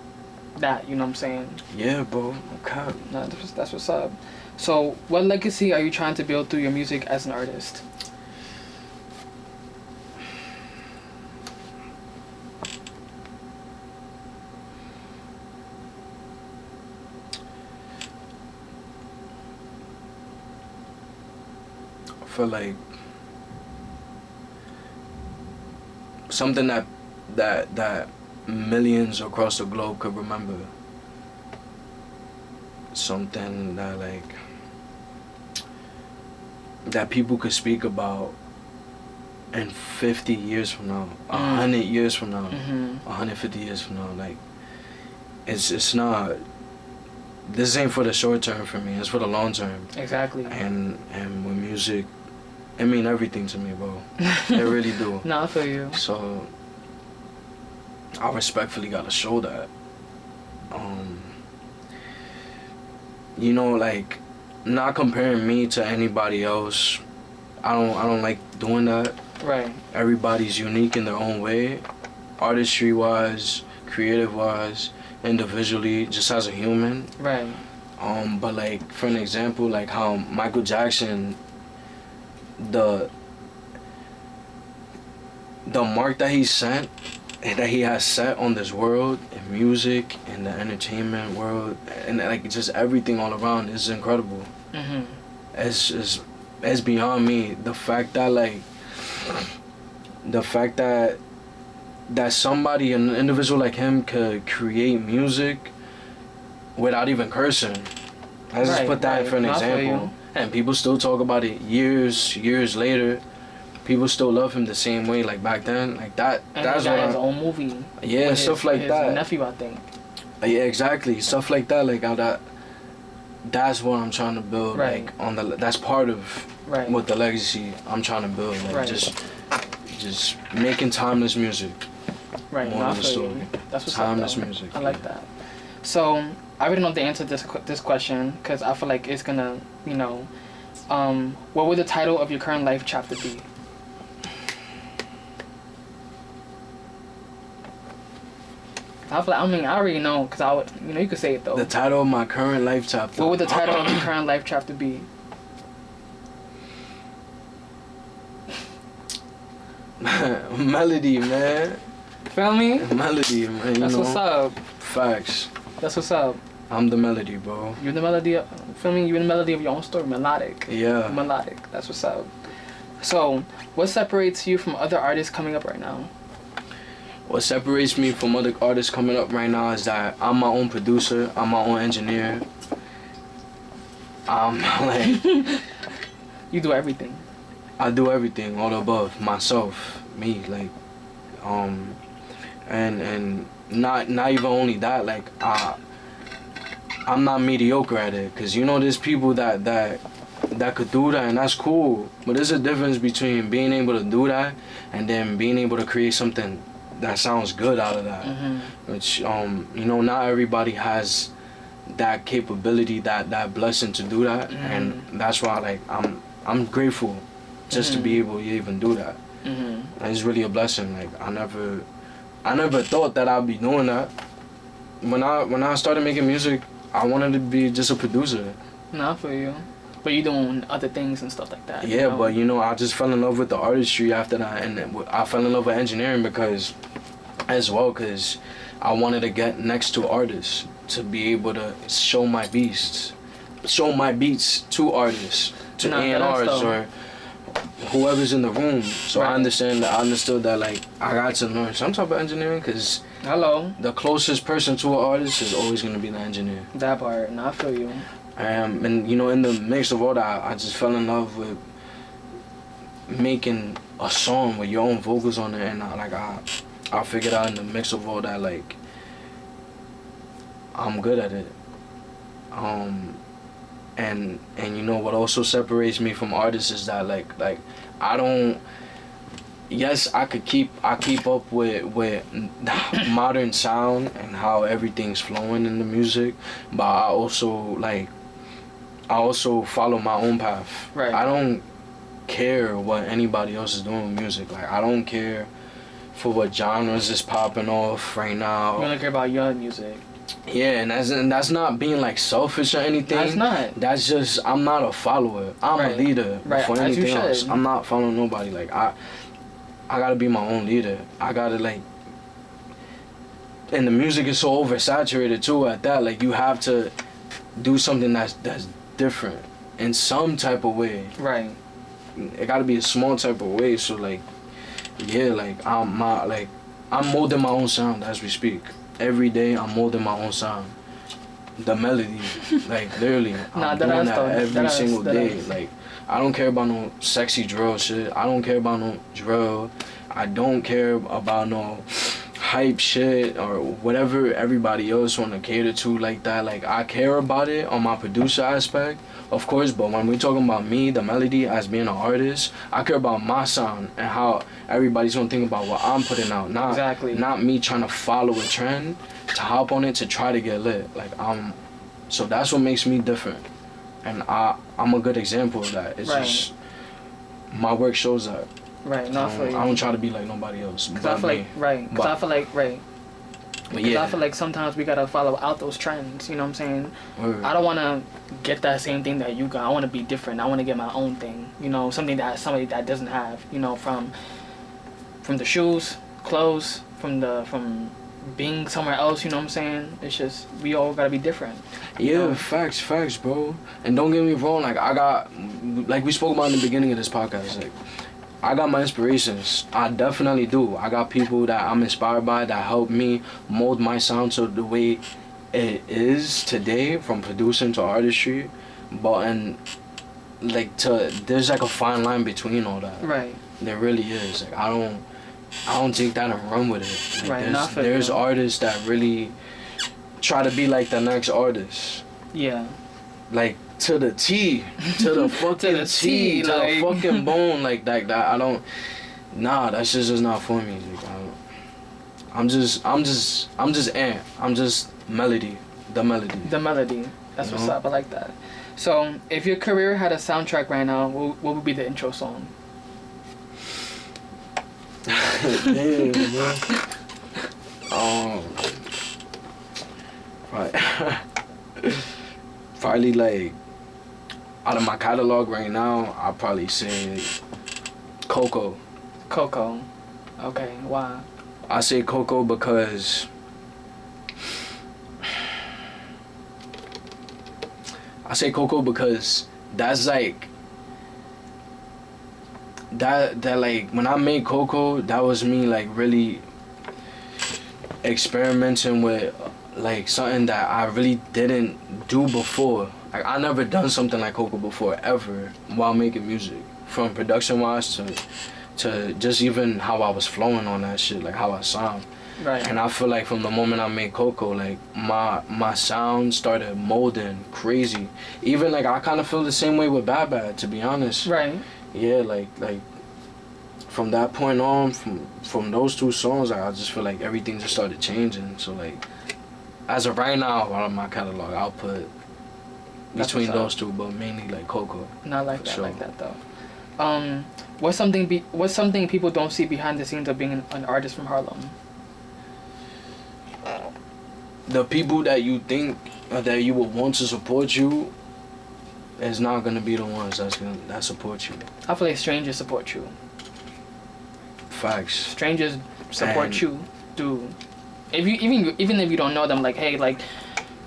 that. You know what I'm saying? Yeah, bro. Okay. Nah, that's what's up. So, what legacy are you trying to build through your music as an artist? For like something that millions across the globe could remember, something that like that people could speak about in 50 years from now, 100 years from now, 150 years from now. Like it's not, this ain't for the short term for me, it's for the long term. Exactly. And with music, it mean everything to me, bro. It really do. Nah, I feel you. So I respectfully gotta show that. You know, like, not comparing me to anybody else. I don't like doing that. Right. Everybody's unique in their own way, artistry wise, creative wise, individually, just as a human. Right. But like, for an example, like how Michael Jackson, the mark that he has set on this world, in music, in the entertainment world, and like just everything all around is incredible. It's beyond me. The fact that somebody, an individual like him, could create music without even cursing. Let's just put that for an example. And people still talk about it years later. People still love him the same way like back then. Like that. And that's what his own movie. Yeah, stuff like that. His nephew, I think. Yeah, exactly. Stuff like that. Like how that's what I'm trying to build. Right. Like that's part of what the legacy I'm trying to build. Like just making timeless music. Right. More than the story. That's what's timeless up, music. I like that. So I already know the answer to this question because I feel like it's gonna, you know, what would the title of your current life chapter be? I feel like, I mean, I already know, because I would, you could say it though. The title of my current life chapter. What would the title of your current life chapter be? Melody, man. Feel me? Melody, man. That's what's up. Facts. That's what's up. I'm the melody, bro. You're the melody. Feel me? You're the melody of your own story. Melodic. Yeah. Melodic. That's what's up. So, what separates you from other artists coming up right now? What separates me from other artists coming up right now is that I'm my own producer. I'm my own engineer. I'm like... You do everything. I do everything, all the above, myself, me, like, and not even only that, like, I'm not mediocre at it, cause you know there's people that could do that, and that's cool, but there's a difference between being able to do that and then being able to create something that sounds good out of that, which you know, not everybody has that capability, that blessing to do that, and that's why, like, I'm grateful just to be able to even do that. And it's really a blessing. Like, I never thought that I'd be doing that. When I started making music, I wanted to be just a producer. Not for you. But you doing other things and stuff like that. Yeah, you know? But you know, I just fell in love with the artistry after that, and I fell in love with engineering because I wanted to get next to artists to be able to show my beats to artists, to A&Rs or whoever's in the room. So right. I understood that, like, I got to learn some type of engineering, because the closest person to an artist is always going to be the engineer. That part, and I feel you. And you know, in the mix of all that, I just fell in love with making a song with your own vocals on it, and I figured out in the mix of all that, like, I'm good at it. And you know what also separates me from artists is that like I don't. Yes, I keep up with modern sound and how everything's flowing in the music, but I also follow my own path. Right. I don't care what anybody else is doing with music. Like, I don't care for what genres is popping off right now. You only care about your music. Yeah, and that's not being like selfish or anything. That's not. That's just, I'm not a follower. I'm a leader. Right. For anything else, I'm not following nobody. Like, I gotta be my own leader. I gotta, like, and the music is so oversaturated too at that. Like, you have to do something that's different in some type of way. Right. It gotta be a small type of way. So like, yeah, like I'm molding my own sound as we speak. Every day I'm molding my own sound. The melody, like, literally, I'm doing that every single day. Like, I don't care about no sexy drill shit. I don't care about no drill. I don't care about no hype shit or whatever everybody else want to cater to like that. Like, I care about it on my producer aspect, of course, but when we're talking about me, the melody, as being an artist, I care about my sound and how everybody's gonna think about what I'm putting out. Not me trying to follow a trend to hop on it to try to get lit. Like, so that's what makes me different, and I'm a good example of that. It's just my work shows that. Right, not for you. I don't try to be like nobody else. Cause I feel like sometimes we gotta follow out those trends. You know what I'm saying? Word. I don't wanna get that same thing that you got. I wanna be different. I wanna get my own thing. You know, something that somebody that doesn't have. You know, from the shoes, clothes, from being somewhere else. You know what I'm saying? It's just, we all gotta be different. Yeah, facts, bro. And don't get me wrong. Like, I got, like we spoke about in the beginning of this podcast. Like, I got my inspirations. I definitely do. I got people that I'm inspired by that help me mold my sound to the way it is today, from producing to artistry. But there's like a fine line between all that. Right. There really is. Like, I don't take that and run with it. Like, right. There's artists that really try to be like the next artist. Yeah. Like, to the T, to the fucking T, to the fucking bone, like that. I don't. Nah, that's just not for me. Like, I'm just Antt. I'm just Melody, the melody. The melody. That's what's up. I like that. So, if your career had a soundtrack right now, what would be the intro song? Damn, bro. probably like out of my catalog right now, I'll probably say Coco. Coco. Okay, why? I say Coco because that's like that like when I made Coco, that was me like really experimenting with like something that I really didn't do before. Like I never done something like Coco before ever while making music, from production wise to just even how I was flowing on that shit, like how I sound. Right. And I feel like from the moment I made Coco, like my sound started molding crazy. Even like I kind of feel the same way with Bad Bad, to be honest. Right. Yeah, like from that point on, from those two songs, like, I just feel like everything just started changing. So like, as of right now, out of my catalog, I'll put between those two, but mainly like Coco. Not like that, sure. Like that though. What's something people don't see behind the scenes of being an artist from Harlem? The people that you think that you would want to support you is not gonna be the ones that support you. I feel like strangers support you. Facts. Strangers support you, dude. If you even if you don't know them, like, hey, like,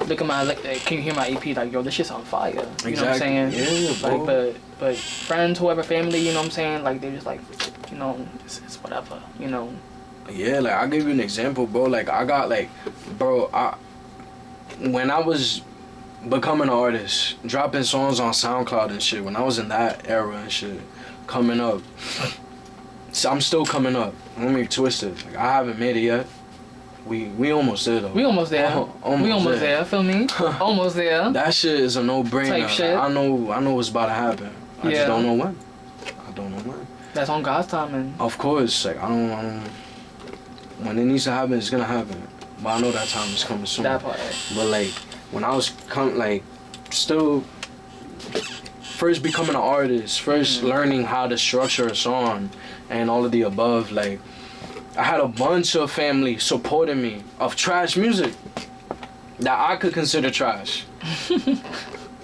look at my, can you hear my EP? Like, yo, this shit's on fire. You exactly. know what I'm saying? Yeah, bro. Like, but friends, whoever, family, you know what I'm saying? Like, they're just like, you know, it's whatever, you know. Yeah, like, I'll give you an example, bro. Like, I got, like, bro, when I was becoming an artist, dropping songs on SoundCloud and shit, when I was in that era and shit, coming up, so I'm still coming up. Don't make me twisted. Like, I haven't made it yet. We almost there, though. We almost there. We almost there. Feel me? Almost there. That shit is a no-brainer. Type shit. I know what's about to happen. I just don't know when. I don't know when. That's on God's timing. Of course, like I don't. When it needs to happen, it's gonna happen. But I know that time is coming soon. That part. But like when I was still first becoming an artist, first learning how to structure a song, and all of the above, like I had a bunch of family supporting me of trash music that I could consider trash.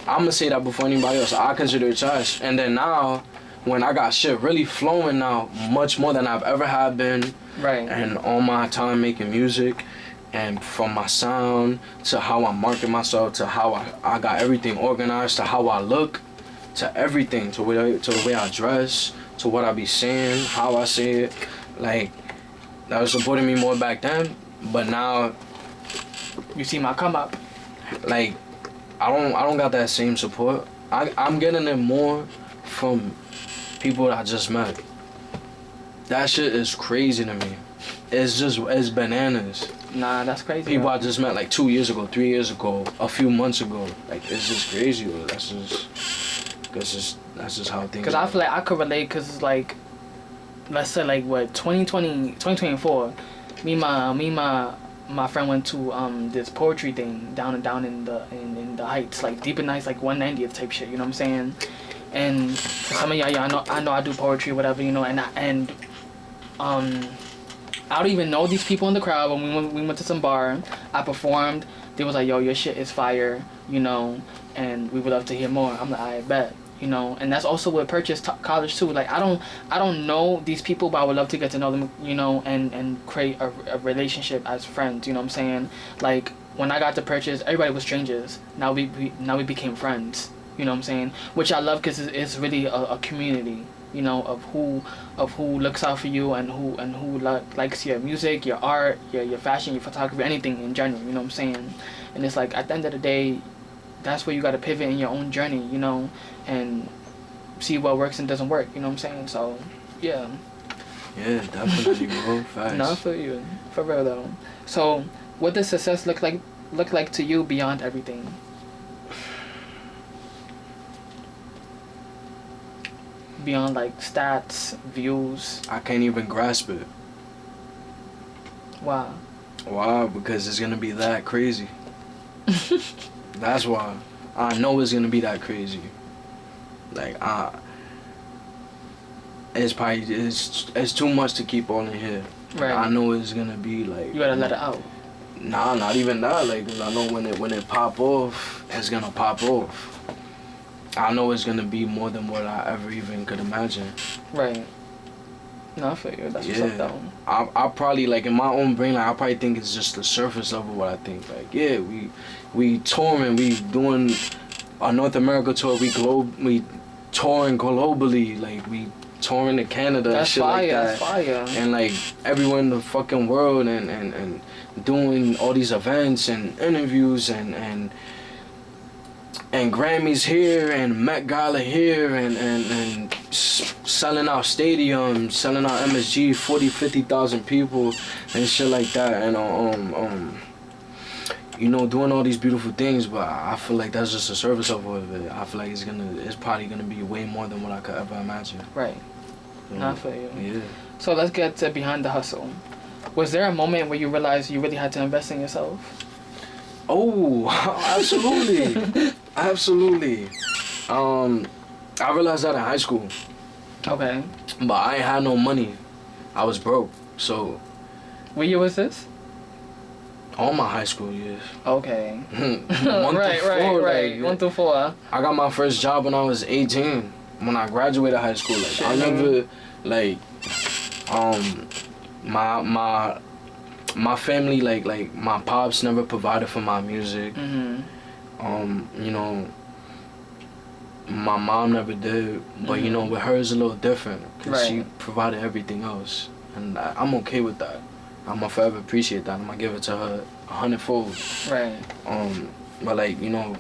I'm gonna say that before anybody else. I consider it trash. And then now, when I got shit really flowing now, much more than I've ever had been. Right. And all my time making music, and from my sound to how I market myself, to how I got everything organized, to how I look, to everything, to the way I dress, to what I be saying, how I say it, like that was supporting me more back then. But now, you see my come up. Like, I don't got that same support. I'm getting it more from people that I just met. That shit is crazy to me. It's bananas. Nah, that's crazy. People bro. I just met like 2 years ago, 3 years ago, a few months ago. Like, it's just crazy. Bro. That's just how things. Cause I feel like I could relate. Cause it's like, let's say like what 2024, me and my friend went to this poetry thing down in the Heights, like Deep in the Heights, like 190th type shit. You know what I'm saying? And for some of y'all, I know I do poetry, whatever, you know, and I don't even know these people in the crowd. When we went to some bar, I performed. They was like, yo, your shit is fire, you know, and we would love to hear more. I'm like, I bet, you know, and that's also with Purchase College too. Like, I don't know these people, but I would love to get to know them, you know, and create a relationship as friends. You know what I'm saying? Like, when I got to Purchase, everybody was strangers. Now we became friends. You know what I'm saying? Which I love, because it's really a community, you know, of who looks out for you and who likes your music, your art, your fashion, your photography, anything in general. You know what I'm saying? And it's like, at the end of the day, that's where you got to pivot in your own journey, you know, and see what works and doesn't work. You know what I'm saying? So, yeah. Yeah, definitely, bro. Facts. No, I feel you, for real though. So, what does success look like to you beyond everything? Beyond like stats, views. I can't even grasp it. Why? Why? Because it's gonna be that crazy. That's why. I know it's gonna be that crazy. Like it's too much to keep all in here. Right. I know it's gonna be like. You gotta let it out. Nah, not even that. Like, 'cause I know when it pop off, it's gonna pop off. I know it's gonna be more than what I ever even could imagine. Right. No, I feel you. That's what's up, though. I probably, like, in my own brain, like, I probably think it's just the surface level what I think. Like, yeah, we touring, we doing a North America tour, we touring globally, like, we touring to Canada and shit like that. That's fire. And, like, everywhere in the fucking world and doing all these events and interviews and Grammys here and Met Gala here and selling out stadiums, selling out MSG, 40, 50,000 people and shit like that. And you know, doing all these beautiful things, but I feel like that's just the surface of it. I feel like it's probably gonna be way more than what I could ever imagine. Right. No, I feel you. Yeah. So let's get to behind the hustle. Was there a moment where you realized you really had to invest in yourself? Oh, absolutely. Absolutely. I realized that in high school. Okay. But I ain't had no money. I was broke. So. What year was this? All my high school years. Okay. 1 through 4, right. Like, 1 through 4. I got my first job when I was 18. When I graduated high school. Like, Shit, I never, like, my family, like my pops never provided for my music. Mm-hmm. You know, my mom never did, but Mm-hmm. you know, with her it's a little different because she Right. provided everything else, and I'm okay with that. I'm gonna forever appreciate that. I'm gonna give it to her 100-fold. Right. But like, you know,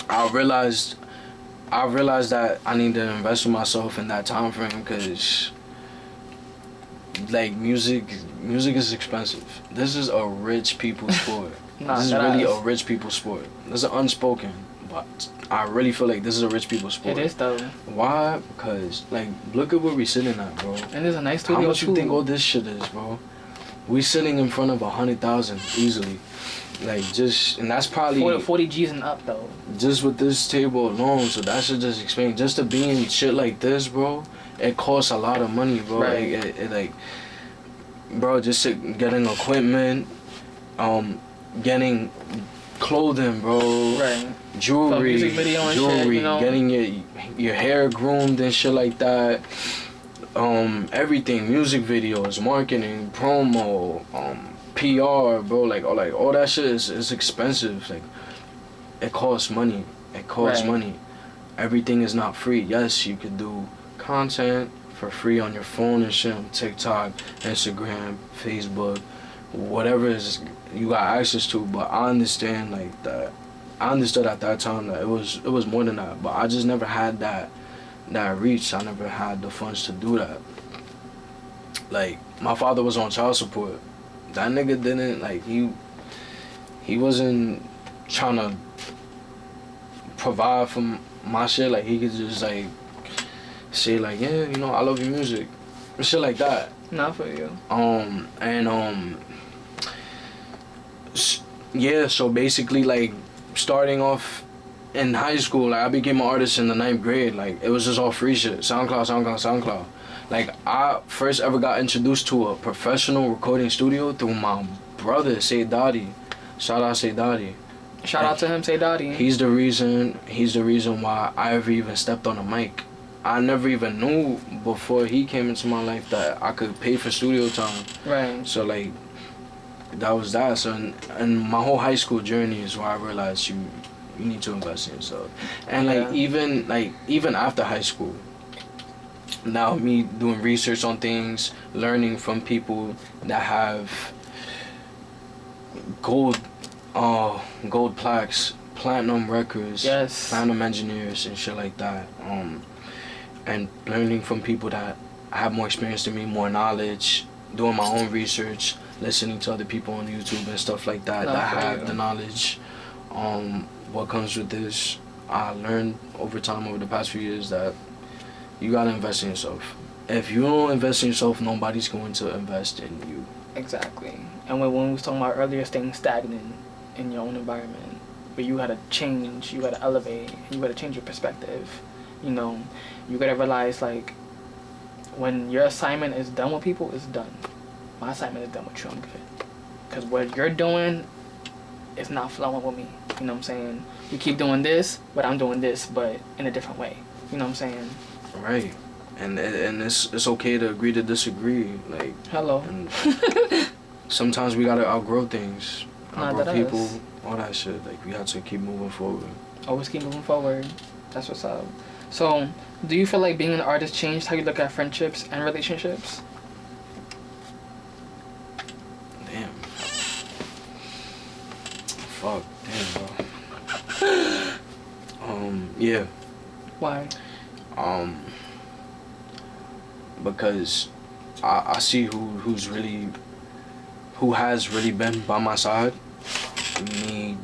I realized that I need to invest in myself in that time frame because, like, music is expensive. This is a rich people's sport. This is really a rich people's sport. This is unspoken, but I really feel like this is a rich people's sport. It is, though. Why? Because, like, look at where we sitting at, bro. And there's a nice studio, How much too. you think all this shit is, bro? We sitting in front of 100,000 easily. Like, just, and that's probably 40 G's and up, though. just with this table alone. So that should just explain. Just to be in shit like this, bro, it costs a lot of money, bro. Right. Like, it bro, just getting equipment, getting clothing, bro. Right. Jewelry, music video and shit, you know? getting your hair groomed and shit like that. Everything, music videos, marketing, promo, PR, bro. Like all that shit is expensive. Like, it costs money. It costs Right. money. Everything is not free. Yes, you could do content for free on your phone and shit, on TikTok, Instagram, Facebook, whatever is you got access to. But I understand like that. I understood at that time that it was more than that. But I just never had that reach. I never had the funds to do that. Like, my father was on child support. That nigga didn't, like, he wasn't trying to provide for my shit. Like, he could just, like, say, like, yeah, you know, I love your music. And shit like that. Not for you. Yeah, so basically, like, starting off in high school, like, I became an artist in the 9th grade. Like, it was just all free shit. SoundCloud. Like, I first ever got introduced to a professional recording studio through my brother, Say Dottie. Shout out Say Dottie. Shout out to him, Say Dottie. He's the reason why I ever even stepped on a mic. I never even knew before he came into my life that I could pay for studio time. Right. So, like, that was that. So, and my whole high school journey is where I realized you need to invest in yourself. And, like, even after high school, now me doing research on things, learning from people that have gold plaques, platinum records, Yes. platinum engineers and shit like that. And learning from people that have more experience than me, more knowledge, doing my own research, listening to other people on YouTube and stuff like that that have the knowledge. What comes with this, I learned over time, over the past few years, that you gotta invest in yourself. If you don't invest in yourself, nobody's going to invest in you. Exactly. And when we was talking about earlier, staying stagnant in your own environment, but you gotta change, you gotta elevate, you gotta change your perspective. You know, you gotta realize, like, when your assignment is done with people, it's done. My assignment is done with you, I'm good. because what you're doing is not flowing with me. You know what I'm saying? You keep doing this, but I'm doing this, but in a different way. You know what I'm saying? Right. And it's okay to agree to disagree. Like, hello. And sometimes we gotta outgrow things, outgrow people, all that shit. Like, we have to keep moving forward. Always keep moving forward. That's what's up. So, do you feel like being an artist changed how you look at friendships and relationships? Damn. Fuck. Damn, bro. Yeah. Why? Because I see who has really been by my side. Me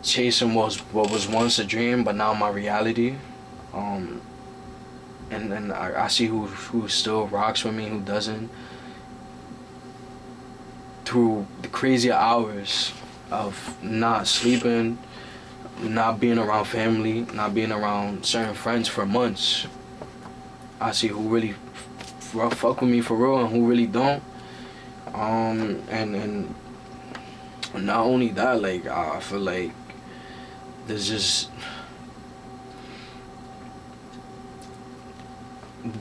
chasing what was once a dream, but now my reality. And then I see who still rocks with me, who doesn't. Through the crazy hours of not sleeping, not being around family, not being around certain friends for months, I see who really fuck with me for real and who really don't. And not only that, like, I feel like there's just,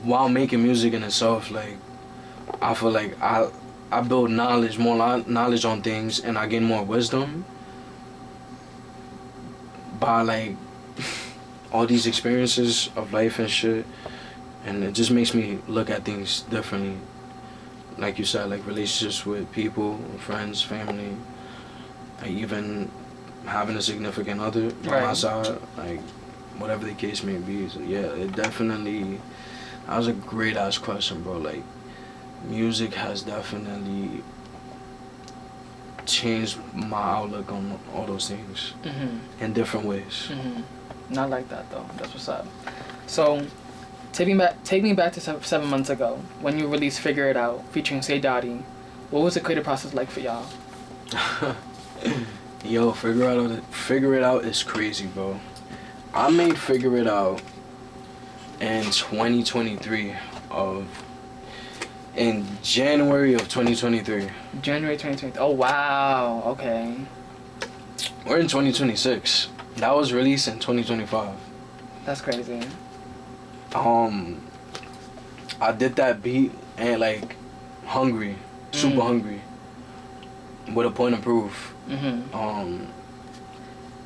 while making music in itself, like, I feel like I build more knowledge on things, and I gain more wisdom by, like, all these experiences of life and shit. And it just makes me look at things differently. Like you said, like relationships with people, friends, family, like even having a significant other by my side, like whatever the case may be. So yeah, it definitely, that was a great ass question, bro. Like, music has definitely changed my outlook on all those things in different ways. Not like that though. That's what's up. So, take me back to 7 months ago when you released "Figure It Out" featuring Say Dottie. What was the creative process like for y'all? Yo, Figure It Out is crazy, bro. I made Figure It Out in 2023 in January of 2023. January 2023. Oh wow. Okay. We're in 2026. That was released in 2025. That's crazy. I did that beat and like hungry, super hungry, with a point of proof.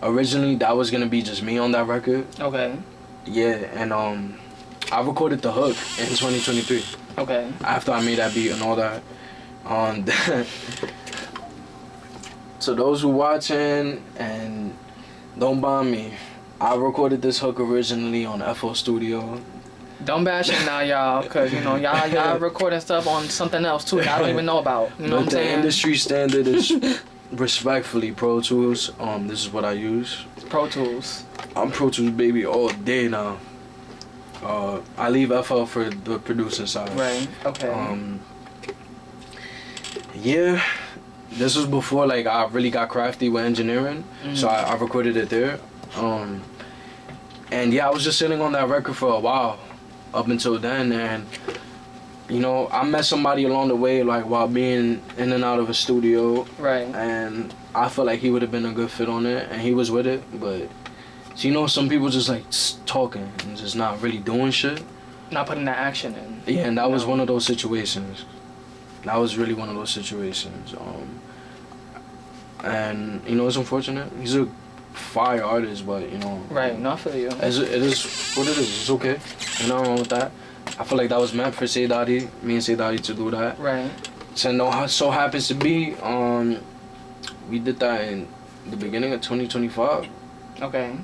Originally that was gonna be just me on that record. Okay. Yeah, and I recorded the hook in 2023. Okay. After I made that beat and all that. So those who watching and don't bomb me, I recorded this hook originally on FL Studio. Don't bash it now, y'all, because, you know, y'all recording stuff on something else, too, y'all don't even know about. You know what I'm saying? The industry standard is, respectfully, Pro Tools. This is what I use. Pro Tools. I'm Pro Tools, baby, all day now. I leave FL for the producing side. Right, okay. Yeah, this was before, like, I really got crafty with engineering, so I recorded it there. And, yeah, I was just sitting on that record for a while. Up until then, and you know, I met somebody along the way, like while being in and out of a studio, right? And I felt like he would have been a good fit on it, and he was with it. But so, you know, some people just like talking and just not really doing shit, not putting that action in. Yeah, and that was one of those situations. That was really one of those situations. And you know, it's unfortunate. He's a fire artist, but you know, right, not for you. It is what it is. It's okay. Ain't nothing wrong with that. I feel like that was meant for Say Dottie, me and Say Dottie, to do that. Right. So happens to be, we did that in the beginning of 2025. Okay.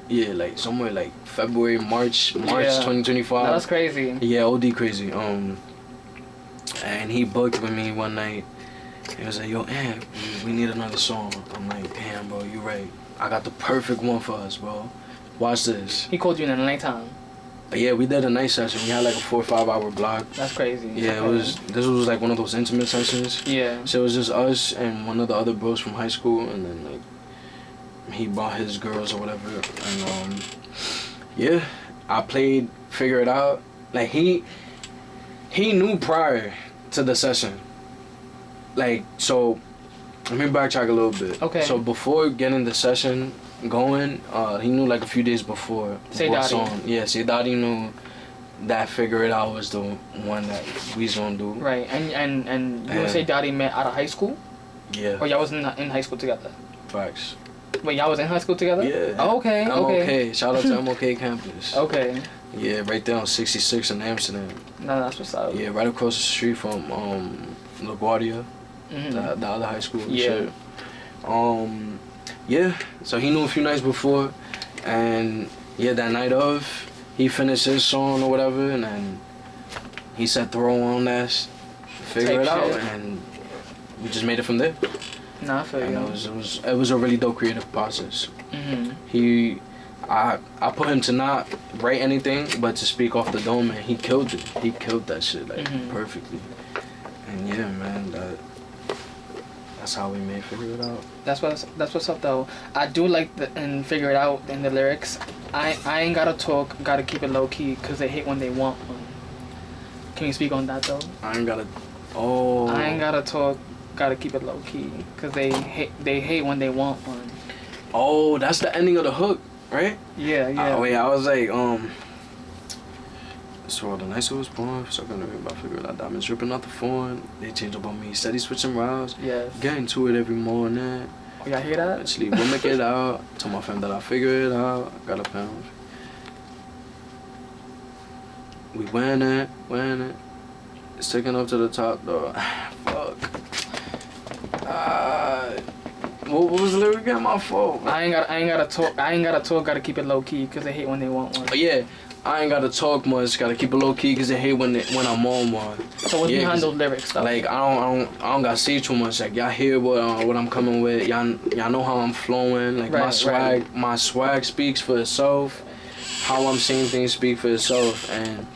Yeah, like somewhere like February, March 2025. That's crazy. Yeah, OD crazy. And he booked with me one night. He was like, yo, Antt, we need another song. I'm like, damn, bro, you right. I got the perfect one for us, bro. Watch this. He called you in the nighttime. Yeah, we did a night session. We had like a 4 or 5 hour block. That's crazy. Yeah, this was like one of those intimate sessions. Yeah. So it was just us and one of the other bros from high school, and then like he brought his girls or whatever, and yeah, I played Figure It Out. Like he knew prior to the session. like, so let me backtrack a little bit. Okay. So before getting the session going, he knew like a few days before Say what Dottie. song. Yeah, Say Dottie knew that Figure It Out was the one that we's gonna do. Right, and you and Say Dottie met out of high school? Yeah. Or y'all was in high school together? Facts. Wait, y'all was in high school together? Yeah. Oh, okay, okay. MOK. Shout out to MOK campus. Okay. Yeah, right there on 66 in Amsterdam. No, that's what's up. Yeah, right across the street from LaGuardia, Mm-hmm. the other high school. And Yeah. shit. Yeah. So he knew a few nights before, and yeah, that night of, he finished his song or whatever, and then he said throw on that, figure it out, and we just made it from there. Nah, I feel And you. it was a really dope creative process. Mm-hmm. I put him to not write anything, but to speak off the dome, and he killed it. He killed that shit like perfectly. And yeah, man, that's how we made Figure It Out. That's what's up though. I do like and Figure It Out in the lyrics. I ain't gotta talk, gotta keep it low key, cause they hate when they want one. Can you speak on that though? I ain't gotta. Oh. I ain't gotta talk, gotta keep it low key, cause they hate when they want one. Oh, that's the ending of the hook, right? Yeah, yeah. Wait, I was like, so the nights it was born, so I'm gonna about to figure it out. Diamonds dripping out the phone. They change up on me. Steady switching routes. Yes. Getting to it every morning. Oh, y'all hear that? Eventually, we'll make it out. Tell my fam that I figure it out. Got a pound. We win it. It's taking up to the top though. Fuck. What was the lyric again? My fault. I ain't gotta talk, gotta keep it low key, cause they hate when they want one. Oh, yeah. I ain't gotta talk much, gotta keep it low key, cause they hate when I'm on one. So what's behind those lyrics though? Like I don't gotta say too much. Like y'all hear what I'm coming with. Y'all know how I'm flowing. Like my swag speaks for itself. How I'm saying things speak for itself. And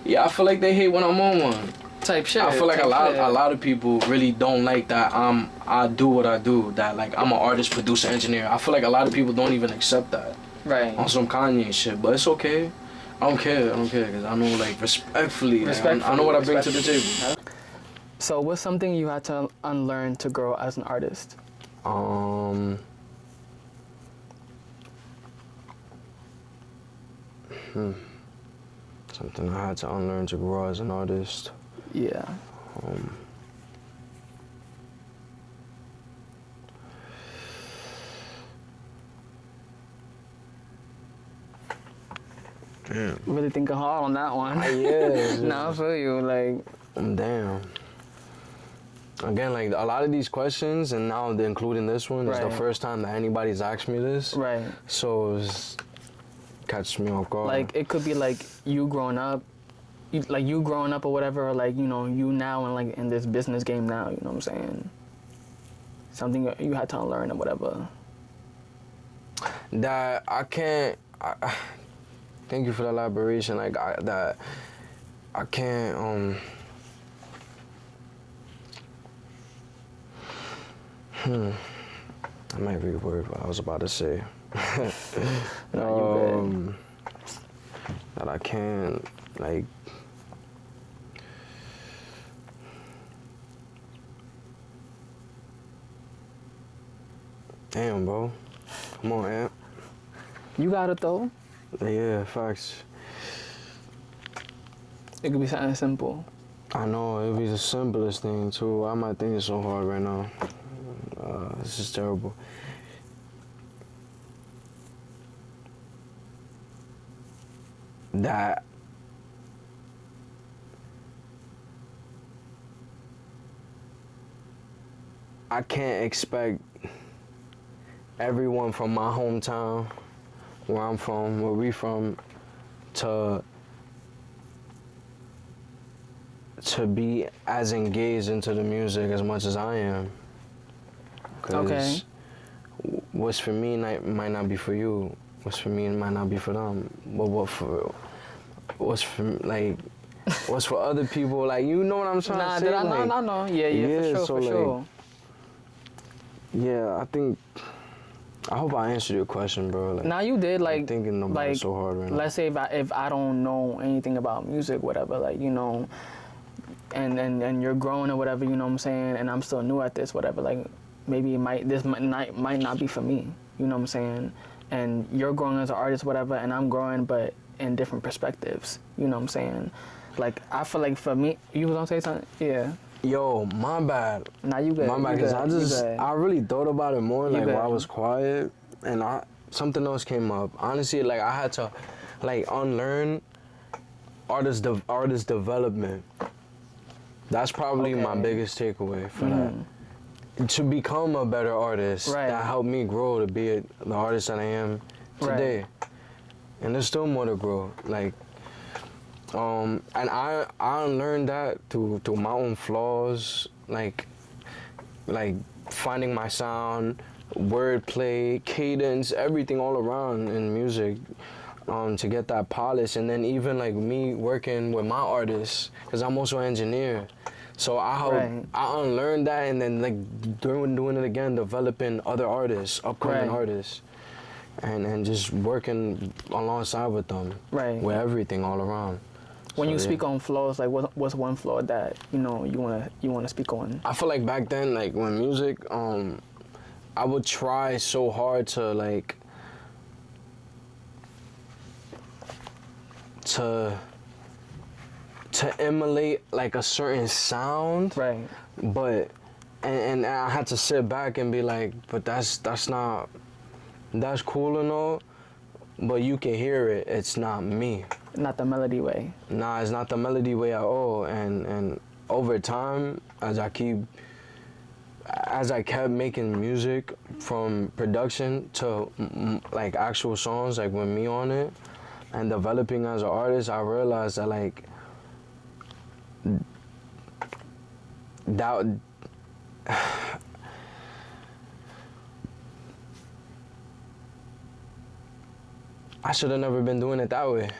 yeah, I feel like they hate when I'm on one. Type shit. I feel like a lot of people really don't like that I do what I do. That like I'm an artist, producer, engineer. I feel like a lot of people don't even accept that. Right. On some Kanye shit, but it's okay. I don't care, cause I know, like, respectfully, I know what I bring to the table. So what's something you had to unlearn to grow as an artist? Something I had to unlearn to grow as an artist. Yeah. Damn. Really thinking hard on that one. Yeah. Nah, I feel you. Like. Damn. Again, like a lot of these questions, and now including this one, is the first time that anybody's asked me this. Right. So it's catch me off guard. Like it could be like you growing up, or whatever, or like you now and like in this business game now. You know what I'm saying? Something you had to unlearn or whatever. That I can't. Thank you for the elaboration. Like I can't. I might reword what I was about to say. You that I can't like. Damn, bro. Come on, Antt. You got it though. Yeah, facts. It could be something simple. I know, it'd be the simplest thing too. I might think it's so hard right now. This is terrible. That I can't expect everyone from my hometown, where I'm from, where we from, to be as engaged into the music as much as I am. Okay. What's for me might not be for you. What's for me might not be for them. But what's for other people? Like, you know what I'm trying to say? I know. Yeah, for sure. Yeah, I hope I answered your question, bro. Like, now you did, like, I'm thinking about it so hard right now. Let's say if I don't know anything about music, whatever, like, and you're growing or whatever, you know what I'm saying, and I'm still new at this, whatever, like maybe this might not be for me, you know what I'm saying, and you're growing as an artist, whatever, and I'm growing, but in different perspectives, you know what I'm saying. Like, I feel like for me, you was gonna say something? Yeah. Yo, my bad. Nah, you good. My bad, because I really thought about it more, like, while I was quiet, and something else came up. Honestly, like, I had to, like, unlearn artist development. That's probably my biggest takeaway for that. To become a better artist, that helped me grow to be the artist that I am today. And there's still more to grow. Like, and I learned that through my own flaws, like finding my sound, wordplay, cadence, everything all around in music, to get that polish. And then even like me working with my artists, because I'm also an engineer, so I unlearned that, and then like doing it again, developing other artists, upcoming artists, and just working alongside with them, with everything all around. When you speak on flaws, like what's one flaw that you wanna speak on? I feel like back then, like when music, I would try so hard to like to emulate like a certain sound, but and I had to sit back and be like, but that's cool and all, but you can hear it. It's not me. Not the melody way. Nah, it's not the melody way at all. And over time, as I kept making music, from production to like actual songs, like with me on it, and developing as an artist, I realized that like that I should have never been doing it that way.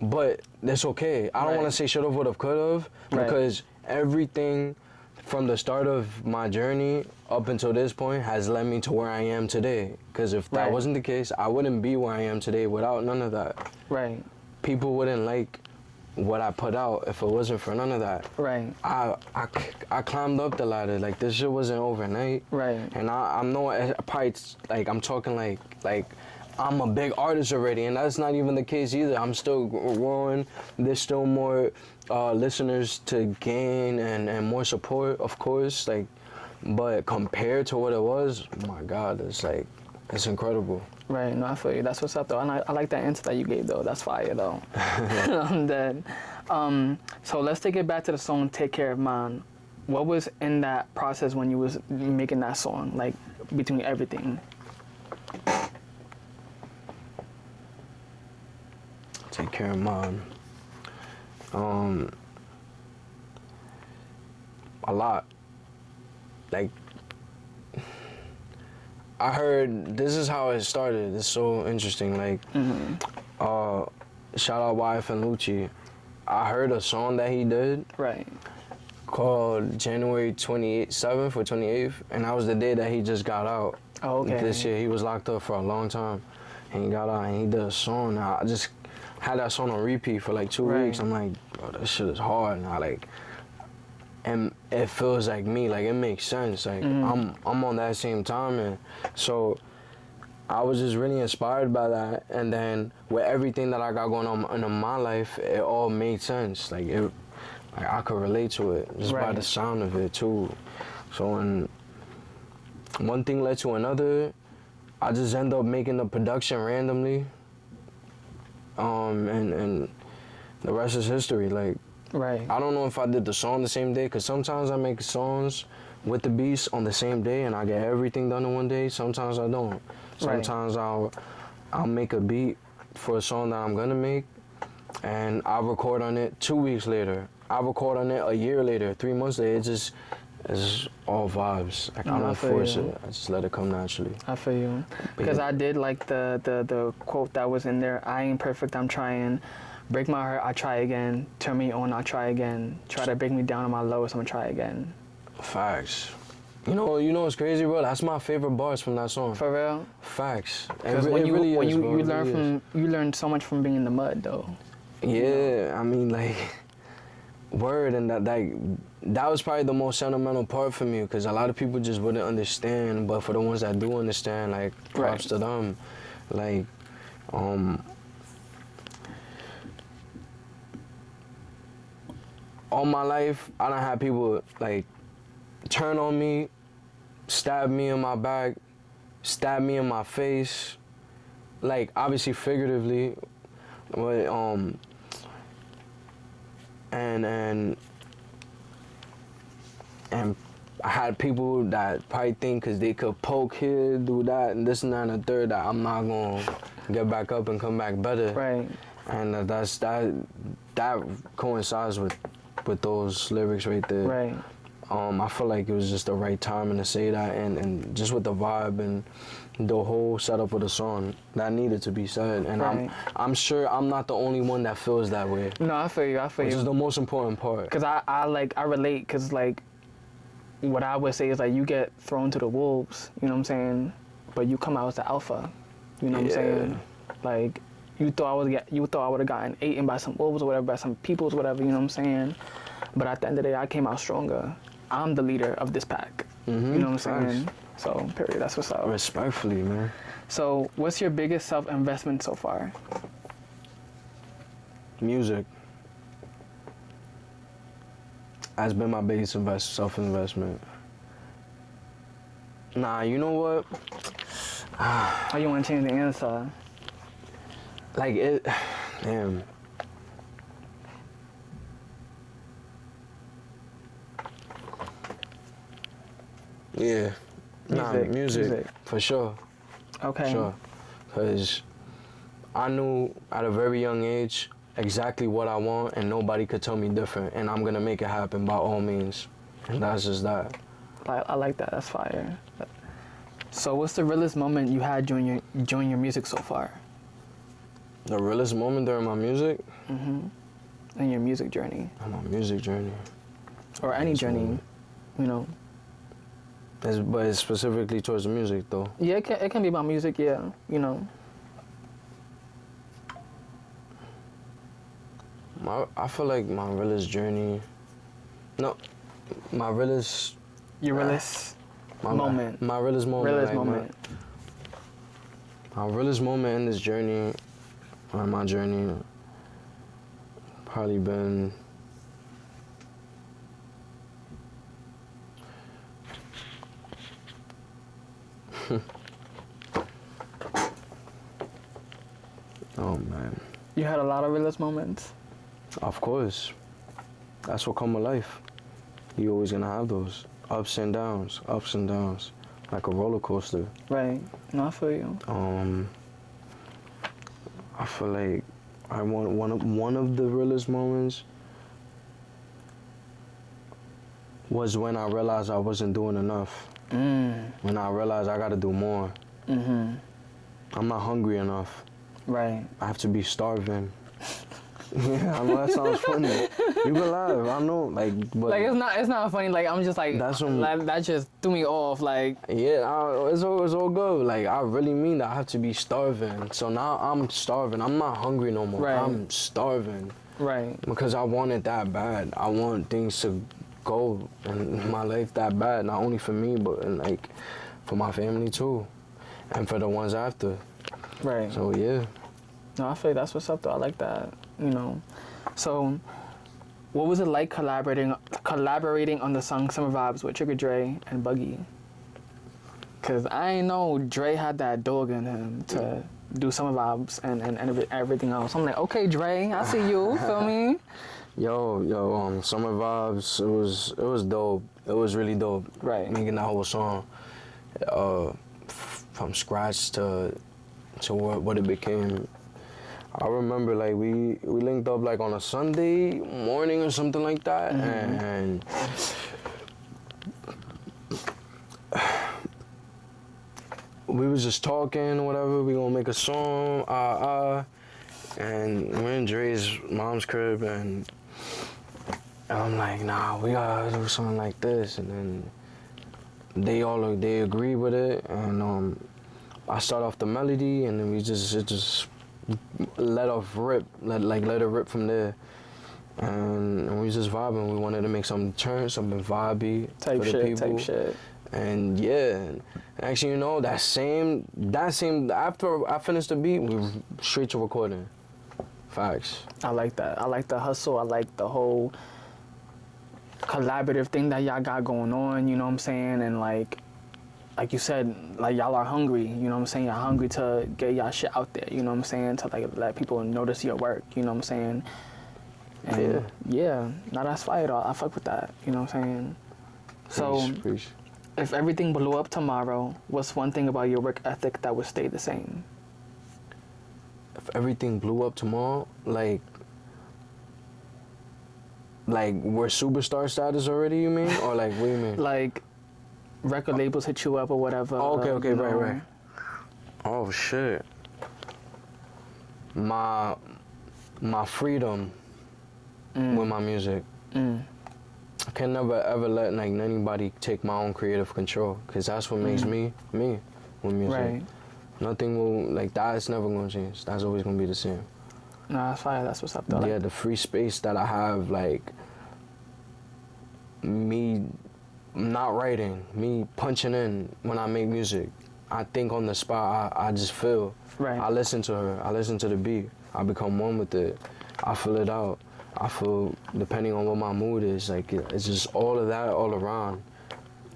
But that's okay. I don't want to say should have, would have, could have, because everything from the start of my journey up until this point has led me to where I am today. Because if that wasn't the case, I wouldn't be where I am today without none of that. People wouldn't like what I put out if it wasn't for none of that. I climbed up the ladder. Like, this shit wasn't overnight. And I'm probably like, I'm talking like I'm a big artist already, and that's not even the case either. I'm still growing. There's still more listeners to gain and more support, of course. Like, but compared to what it was, oh my God, it's incredible. No, I feel you. That's what's up, though. And I like that answer that you gave, though. That's fire, though. I'm dead. So let's take it back to the song "Take Care of Mine." What was in that process when you was making that song, like between everything? Take care of mine. A lot. Like, I heard, this is how it started. It's so interesting. Like, shout out YF and Lucci. I heard a song that he did. Called January 7th or 28th, and that was the day that he just got out. This year. He was locked up for a long time, and he got out and he did a song. I just had that song on repeat for like 2 weeks. I'm like, bro, this shit is hard. And it feels like me, like it makes sense. Like I'm on that same time, and so I was just really inspired by that. And then with everything that I got going on in my life, it all made sense. Like I could relate to it just by the sound of it too. So when one thing led to another, I just end up making the production randomly. And the rest is history. Like, I don't know if I did the song the same day, because sometimes I make songs with the beats on the same day and I get everything done in one day. Sometimes I don't. Sometimes I'll make a beat for a song that I'm gonna make, and I'll record on it 2 weeks later. I'll record on it a year later, 3 months later. It's just all vibes. Like, I don't force it. I just let it come naturally. I feel you. Because I did like the quote that was in there. I ain't perfect, I'm trying. Break my heart, I try again. Turn me on, I try again. Try to break me down on my lowest, I'm gonna try again. Facts. You know what's crazy, bro? That's my favorite bars from that song. For real? Facts. Because you learn so much from being in the mud, though. Yeah, I mean, like, Word, and that was probably the most sentimental part for me, because a lot of people just wouldn't understand, but for the ones that do understand, like, props to them. Like, all my life I done had people like turn on me, stab me in my back, stab me in my face, like obviously figuratively, but and I had people that probably think because they could poke here, do that, and this and that and the third, that I'm not gonna get back up and come back better. Right. And that coincides with those lyrics right there. Right. I feel like it was just the right timing to say that, and just with the vibe and the whole setup of the song, that needed to be said. And right. I'm sure I'm not the only one that feels that way. No, I feel you. Which is the most important part. Cause I relate. Cause like, what I would say is like, you get thrown to the wolves. You know what I'm saying? But you come out as the alpha. You know what I'm saying? Like, you thought I would have gotten eaten by some wolves or whatever, by some peoples, whatever. You know what I'm saying? But at the end of the day, I came out stronger. I'm the leader of this pack. You know what I'm saying? So, period. That's what's up. Respectfully, man. So, what's your biggest self-investment so far? Music has been my biggest self-investment. Nah, you know what? Oh, you want to change the answer? Like it, damn. Yeah. Music. For sure. Okay. For sure. Because I knew at a very young age exactly what I want, and nobody could tell me different, and I'm going to make it happen by all means. And that's just that. I like that. That's fire. So what's the realest moment you had during your music so far? The realest moment during my music? Mm-hmm. In your music journey. On my music journey. Or any journey, you know. But it's specifically towards the music, though. Yeah, it can be about music, yeah, you know. I feel like my realest journey... No, my realest... Your realest moment. My realest moment. Realest moment. My realest moment in this journey, or my journey, probably been... Oh, man. You had a lot of realest moments? Of course. That's what come with life. You always gonna have those ups and downs, like a roller coaster. Right. No, I feel you. I feel like I want one of the realest moments was when I realized I wasn't doing enough. When I realized I gotta do more. I'm not hungry enough. Right. I have to be starving. Yeah, I know that sounds funny. You can laugh, I know, like, but like it's not funny. Like I'm just like that just threw me off. Like it's all good. Like I really mean that. I have to be starving. So now I'm starving. I'm not hungry no more. Right. I'm starving. Right. Because I want it that bad. I want things to go in my life that bad. Not only for me, but like for my family too, and for the ones after. Right. So yeah. No, I feel like that's what's up though. I like that. You know. So, what was it like collaborating on the song Summer Vibes with Trigger Dre and Buggy? Cause I ain't know Dre had that dog in him to do Summer Vibes and everything else. I'm like, okay, Dre, I see you. Feel me? Yo, Summer Vibes. It was dope. It was really dope. Right. Making that whole song, from scratch to what it became. I remember like we linked up like on a Sunday morning or something like that, and we was just talking or whatever. We gonna make a song, and we're in Dre's mom's crib, and I'm like, nah, we gotta do something like this, and then they agree with it, and I start off the melody, and then it just let it rip from there, and we was just vibing. We wanted to make something vibey Type for the shit, people. type shit. And yeah, and actually, you know, that same after I finished the beat, we were straight to recording. Facts. I like that. I like the hustle. I like the whole collaborative thing that y'all got going on, you know what I'm saying? And like you said, like y'all are hungry, you know what I'm saying? Y'all hungry to get y'all shit out there, you know what I'm saying? To like let people notice your work, you know what I'm saying? And yeah, now that's fire though. I fuck with that, you know what I'm saying? So Preach. if everything blew up tomorrow, what's one thing about your work ethic that would stay the same? If everything blew up tomorrow, like we're superstar status already, you mean? Or like, what do you mean? Like record labels hit you up or whatever. Oh, okay, you know? right. Oh shit. My freedom with my music. I can never ever let like anybody take my own creative control, because that's what makes me with music. Right. Nothing will, like, that's never gonna change. That's always gonna be the same. Nah, that's fire. That's what's up though. Yeah, the free space that I have, like me not writing, me punching in when I make music. I think on the spot. I just feel. Right. I listen to her. I listen to the beat. I become one with it. I feel it out. I feel, depending on what my mood is, like it's just all of that all around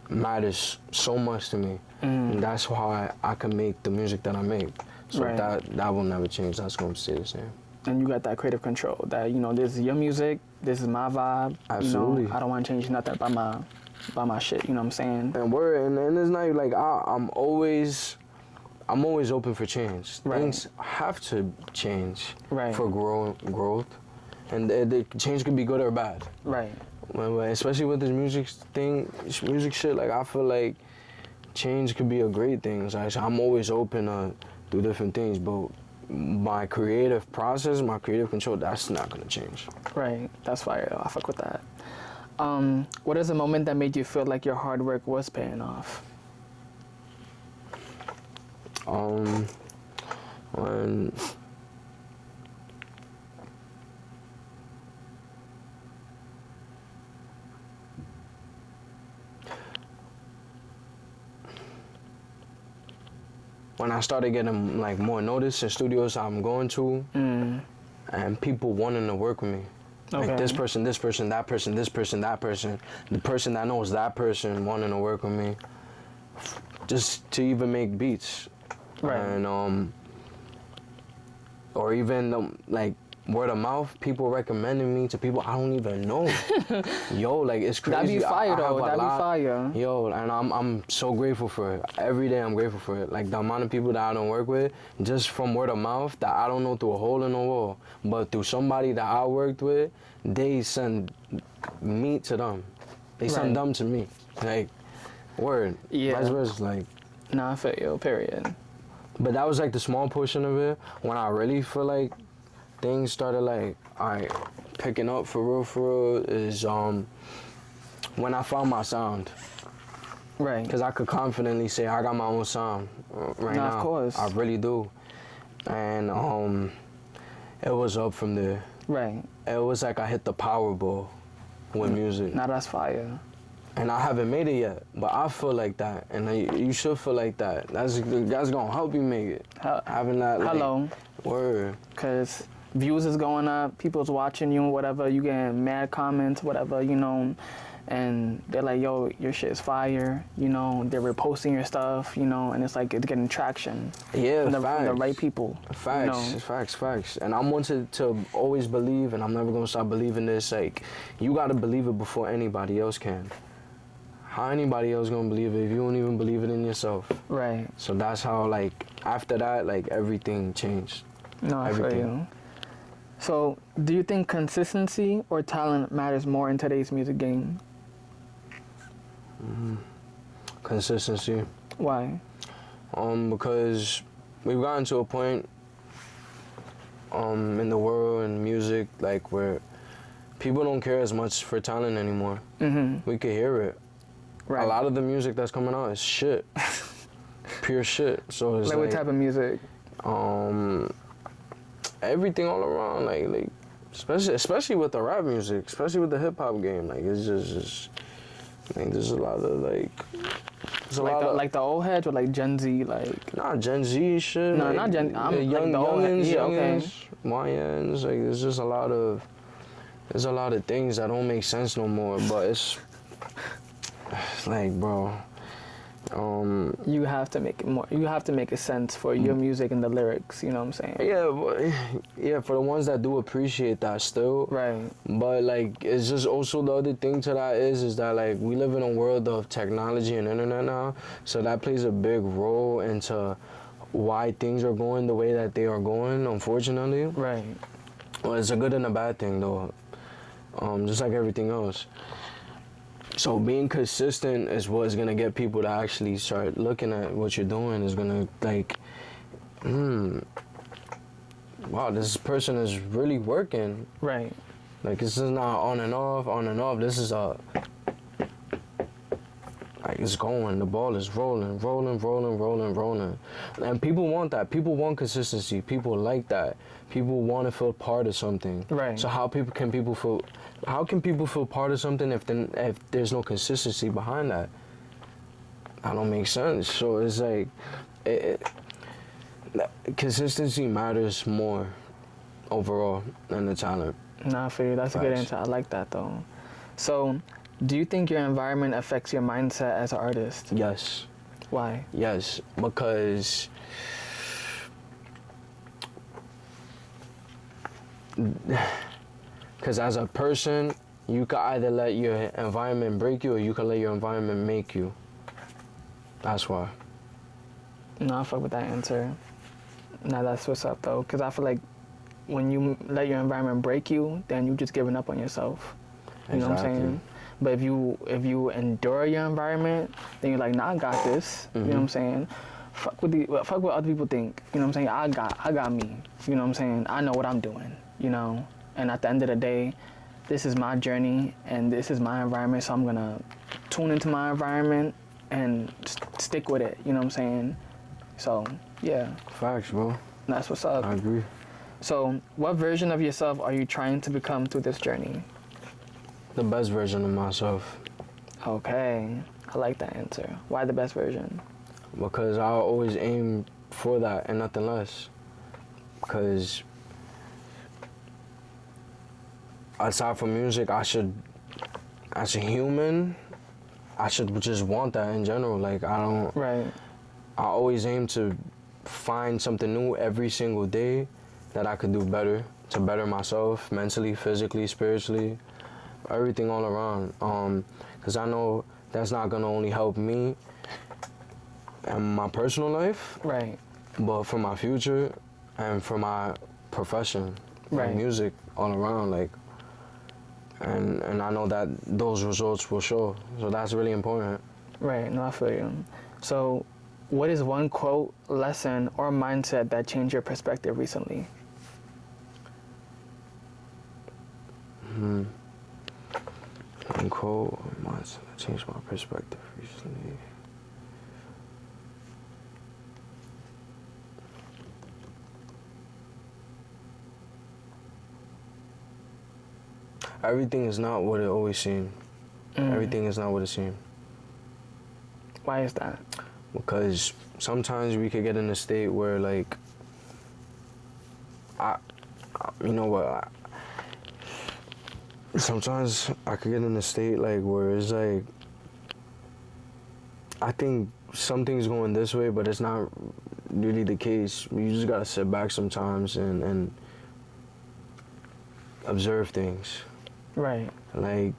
matters so much to me. And that's why I can make the music that I make. So Right. that will never change. That's going to stay the same. And you got that creative control that, you know, this is your music, this is my vibe. Absolutely. You know, I don't want to change nothing by my shit, you know what I'm saying? And it's not like I'm always open for change. Right. Things have to change Right. for growth. And the change could be good or bad. Right. Especially with this music shit, like I feel like change could be a great thing. So I'm always open to do different things, but my creative process, my creative control, that's not gonna change. Right. That's fire. I fuck with that. What is a moment that made you feel like your hard work was paying off? When I started getting like more notice in studios I'm going to, and people wanting to work with me. Okay. Like this person, that person, the person that knows that person wanting to work with me, just to even make beats. Right. And or even like word of mouth, people recommending me to people I don't even know. Yo, like it's crazy. That'd be fire though. That'd be fire. Yo, and I'm so grateful for it. Every day I'm grateful for it. Like the amount of people that I don't work with, just from word of mouth, that I don't know through a hole in the wall, but through somebody that I worked with, they send me to them. They send them to me. Like, word. Yeah. Vice versa, like. Nah, I feel you, period. But that was like the small portion of it. When I really feel like things started like, alright, picking up for real is when I found my sound. Right. Because I could confidently say I got my own sound right now. Of course. I really do. And it was up from there. Right. It was like I hit the Powerball with music. Now that's fire. And I haven't made it yet, but I feel like that, and you should feel like that. That's gonna help you make it. Having that. Like, Hello. Word. Cause views is going up, people's watching you, whatever. You getting mad comments, whatever, you know, and they're like, "Yo, your shit is fire," you know. They're reposting your stuff, you know, and it's like it's getting traction. Yeah, from the facts. right people. Facts, you know? facts. And I wanted to always believe, and I'm never gonna stop believing this. Like, you gotta believe it before anybody else can. How anybody else gonna believe it if you don't even believe it in yourself? Right. So that's how, like, after that, like, everything changed. No, I feel you. So, do you think consistency or talent matters more in today's music game? Consistency. Why? Because we've gotten to a point in the world and music, like, where people don't care as much for talent anymore. We could hear it. Right. A lot of the music that's coming out is shit. Pure shit. So it's like what type of music? everything all around, like especially with the rap music, especially with the hip hop game. Like it's just like there's a lot of like. Like the old heads or like Gen Z, like nah, Gen Z shit. no, like, not Gen. I'm young, like the old heads. Yeah, okay. YNs. Like there's just a lot of things that don't make sense no more. But it's like, bro. You have to make it more. You have to make a sense for your music and the lyrics. You know what I'm saying? Yeah, but, yeah. For the ones that do appreciate that still. Right. But like, it's just also the other thing to that is that like we live in a world of technology and internet now, so that plays a big role into why things are going the way that they are going. Unfortunately. Right. Well, it's a good and a bad thing though. Just like everything else. So being consistent is what's gonna get people to actually start looking at what you're doing. Is gonna like, wow, this person is really working. Right. Like this is not on and off, on and off. This is like it's going. The ball is rolling. And people want that. People want consistency. People like that. People want to feel part of something. Right. So how can people feel part of something if there's no consistency behind that? That don't make sense. So it's like consistency matters more overall than the talent. Nah, I feel you. That's a good answer. I like that though. So, do you think your environment affects your mindset as an artist? Yes. Why? Yes, because as a person, you can either let your environment break you or you can let your environment make you. That's why. No, I fuck with that answer. Nah, that's what's up though, because I feel like when you let your environment break you, then you just giving up on yourself. You know what I'm saying? But if you endure your environment, then you're like, nah, I got this. You know what I'm saying? Fuck what other people think. You know what I'm saying? I got me. You know what I'm saying? I know what I'm doing. You know? And at the end of the day, this is my journey and this is my environment, so I'm gonna tune into my environment and stick with it. You know what I'm saying? So yeah. Facts, bro. That's what's up. I agree. So, what version of yourself are you trying to become through this journey? The best version of myself. Okay, I like that answer. Why the best version? Because I always aim for that and nothing less. Because aside from music, as a human, I should just want that in general. Like Right. I always aim to find something new every single day that I could do better, to better myself mentally, physically, spiritually, everything all around. Because I know that's not gonna only help me and my personal life, Right. but for my future and for my profession, Right. like music all around, like, and I know that those results will show. So that's really important. Right. No, I feel you. So, what is one quote, lesson, or mindset that changed your perspective recently? One quote or mindset that changed my perspective recently. Everything is not what it always seemed. Everything is not what it seemed. Why is that? Because sometimes we could get in a state where, like, you know what? Sometimes I could get in a state like where it's like, I think something's going this way, but it's not really the case. You just gotta sit back sometimes and observe things. Right. Like,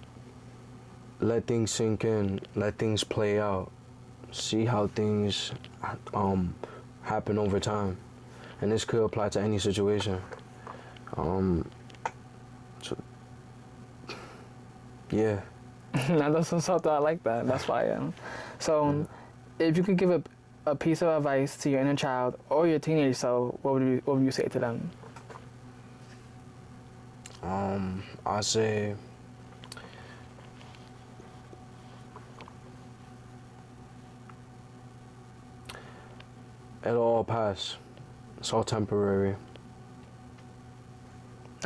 let things sink in, let things play out, see how things happen over time, and this could apply to any situation. So, yeah. Now that's what's up. I like that. That's why I am. So, if you could give a piece of advice to your inner child or your teenage self, what would you say to them? I say it'll all pass. It's all temporary.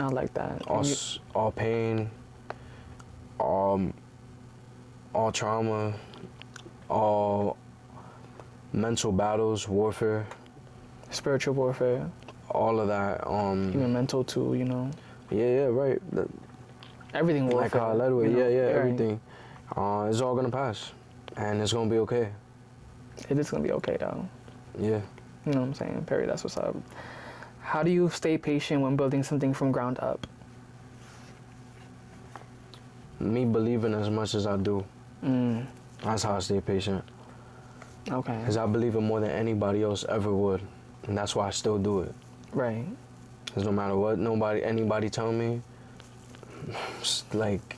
I like that. All pain, all trauma, all mental battles, warfare, spiritual warfare, all of that. even mental too, you know. Yeah, right. Everything warfare. Like how I led with, you know? everything. It's all gonna pass, and it's gonna be okay. It is gonna be okay though. Yeah. You know what I'm saying? Perry, that's what's up. How do you stay patient when building something from ground up? Me believing as much as I do. That's how I stay patient. Okay. Because I believe it more than anybody else ever would. And that's why I still do it. Right. Because no matter what anybody tell me, like,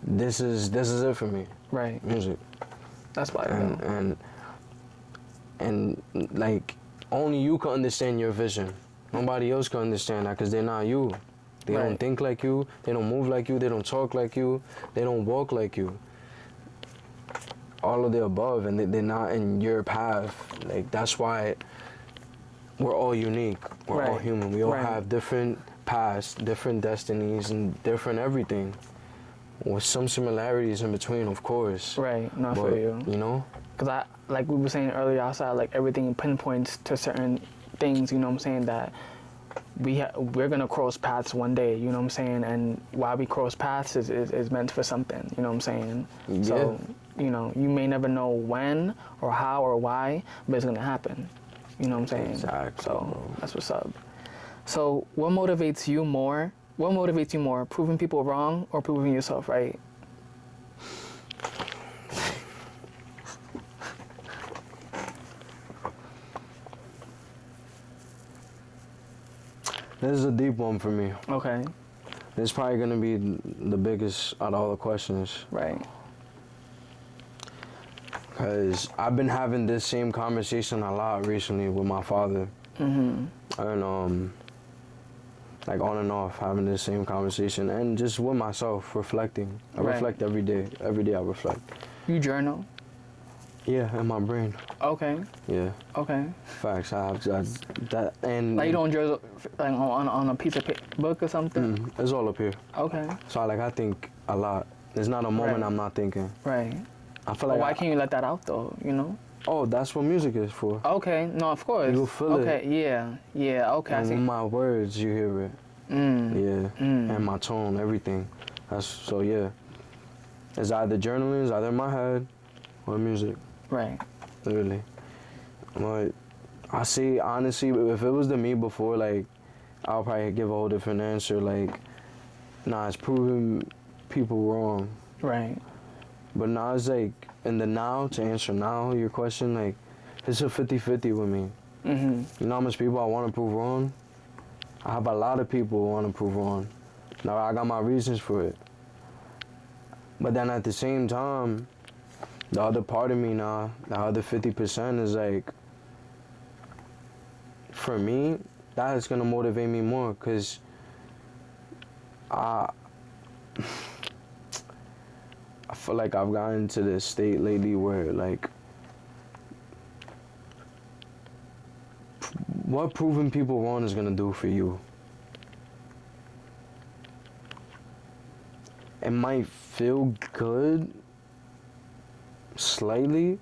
this is it for me. Right. Music. That's why. And like, only you can understand your vision. Nobody else can understand that because they're not you. They don't think like you. They don't move like you. They don't talk like you. They don't walk like you. All of the above, and they're not in your path. Like, that's why we're all unique. We're all human. We all have different paths, different destinies, and different everything. With some similarities in between, of course. Right. Not for you. You know? Because like we were saying earlier outside, like everything pinpoints to certain things, you know what I'm saying, that we're gonna cross paths one day, you know what I'm saying, and why we cross paths is meant for something, you know what I'm saying. Yeah. So, you know, you may never know when or how or why, but it's gonna happen, you know what I'm saying. Exactly. So that's what's up. So what motivates you more, proving people wrong or proving yourself right? This is a deep one for me. Okay. It's probably going to be the biggest out of all the questions. Right. Because I've been having this same conversation a lot recently with my father. And, like, on and off, having this same conversation. And just with myself, reflecting. I reflect every day. Every day I reflect. You journal? Yeah, in my brain. Okay. Yeah. Okay. Facts. I have that, and like you don't journal like on a piece of book or something. It's all up here. Okay. So I think a lot. There's not a moment I'm not thinking. Right. I feel like. Why can't you let that out though? You know. Oh, that's what music is for. Okay. No, of course. You feel it. Okay. Yeah. Yeah. Okay. And I see. in my words, you hear it. Yeah. And my tone, everything. So yeah. It's either journaling, it's either in my head, or music. Right. Literally. But I see, honestly, if it was to me before, like, I'll probably give a whole different answer. Like, nah, it's proving people wrong. Right. But now it's like, in the now, to answer now your question, like, it's a 50-50 with me. You know how much people I want to prove wrong? I have a lot of people who want to prove wrong. Now, I got my reasons for it. But then at the same time, the other part of me now, the other 50% is like, for me, that is going to motivate me more because I feel like I've gotten to this state lately where, like, what proving people wrong is going to do for you? It might feel good slightly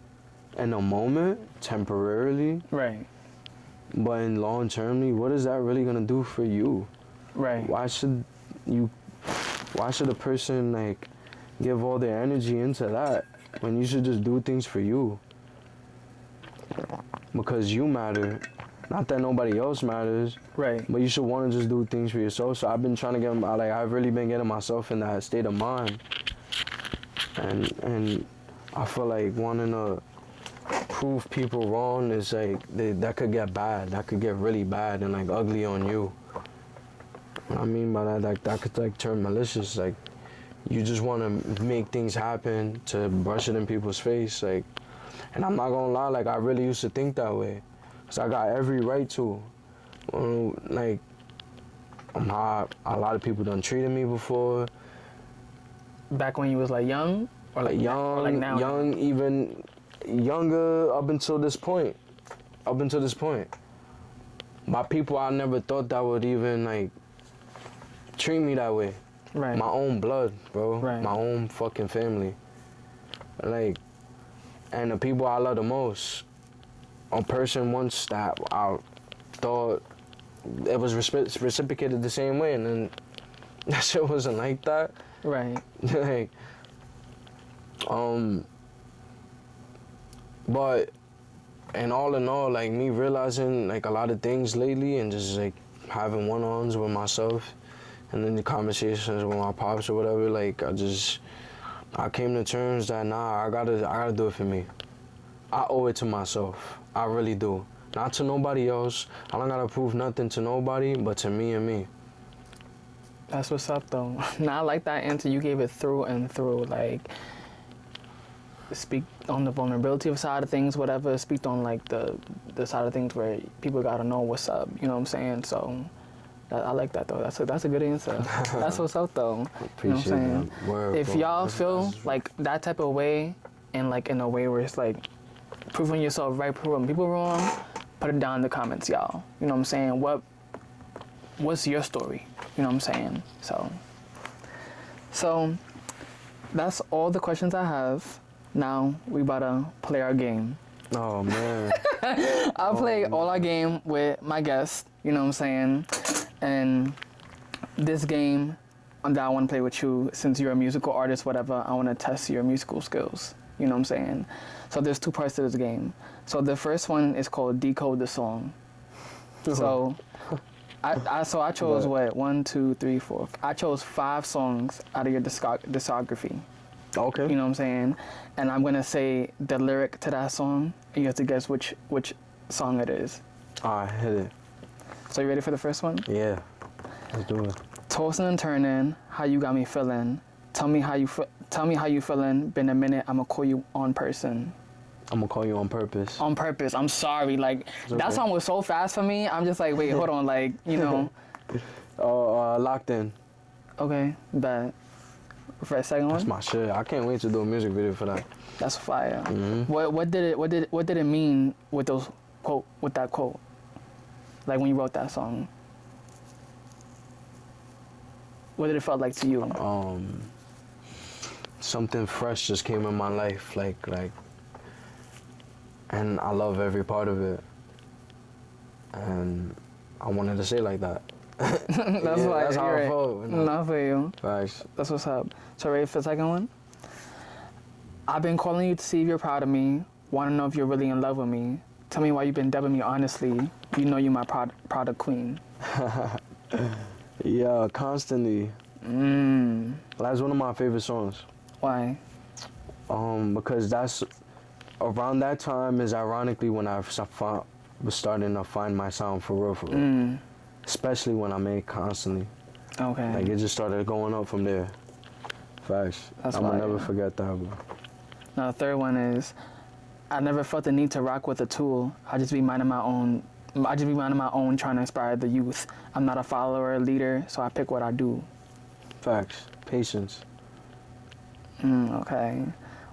in a moment, temporarily. Right. But in long termly, what is that really gonna do for you? Right. Why should a person like give all their energy into that when you should just do things for you? Because you matter. Not that nobody else matters. Right. But you should want to just do things for yourself. So I've been trying to get, like, I've really been getting myself in that state of mind. And I feel like wanting to prove people wrong is like, that could get bad. That could get really bad and like ugly on you. What I mean by that, like, that could like turn malicious. Like, you just want to make things happen to brush it in people's face. Like, and I'm not gonna lie, like, I really used to think that way. Cause I got every right to. Like, how a lot of people done treated me before. Back when you was like young, or like young, or like now? Young, even younger, up until this point. By people I never thought that would even like treat me that way. Right. My own blood, bro. Right. My own fucking family. Like, and the people I love the most. A person once that I thought it was reciprocated the same way, and then that shit wasn't like that. Right. Like, but, and all in all, like, me realizing, like, a lot of things lately and just, like, having one-ons with myself and then the conversations with my pops or whatever, like, I came to terms that, nah, I gotta do it for me. I owe it to myself. I really do. Not to nobody else. I don't gotta prove nothing to nobody, but to me and me. That's what's up, though. Now, I like that answer. You gave it through and through. Like, speak on the vulnerability side of things, whatever. Speak on, like, the side of things where people gotta know what's up. You know what I'm saying? So, I like that, though. That's a good answer. That's what's up, though. Appreciate you know what I'm saying? Word, if bro. y'all feel like that type of way, and, like, in a way where it's, like, proving yourself right, proving people wrong, put it down in the comments, y'all. You know what I'm saying? What's your story? You know what I'm saying? So that's all the questions I have. Now we about to play our game. Oh, man. I'll play all our game with my guest. You know what I'm saying? And this game that I want to play with you, since you're a musical artist, whatever, I want to test your musical skills. You know what I'm saying? So there's two parts to this game. So the first one is called Decode the Song. So I chose what? 1, 2, 3, 4. I chose 5 songs out of your discography. Okay. You know what I'm saying? And I'm gonna say the lyric to that song, and you have to guess which song it is. Alright, hit it. So you ready for the first one? Yeah. Let's do it. Tossing and turning, how you got me feeling. Tell me how you feeling. Been a minute, I'ma call you on person. I'm gonna call you on purpose. On purpose. I'm sorry. Like, that song was so fast for me. I'm just like, wait, hold on. Like, you know. Locked In. Okay, bet. For a second one. That's my shit. I can't wait to do a music video for that. That's fire. Mm-hmm. What did it mean with that quote? Like when you wrote that song. What did it felt like to you? Something fresh just came in my life, like, and I love every part of it. And I wanted to say like that. That's how I felt. Not for you. Facts. That's what's up. So ready for the second one? I've been calling you to see if you're proud of me. Want to know if you're really in love with me. Tell me why you've been dubbing me honestly. You know you my product queen. Yeah, Constantly. That's one of my favorite songs. Why? Because that's around that time is ironically when I was starting to find my sound for real. Especially when I made Constantly. Okay. Like, it just started going up from there. Facts. I'm gonna never forget that, bro. Now the third one is, I never felt the need to rock with a tool. I just be minding my own, trying to inspire the youth. I'm not a follower or leader, so I pick what I do. Facts. Patience. Okay.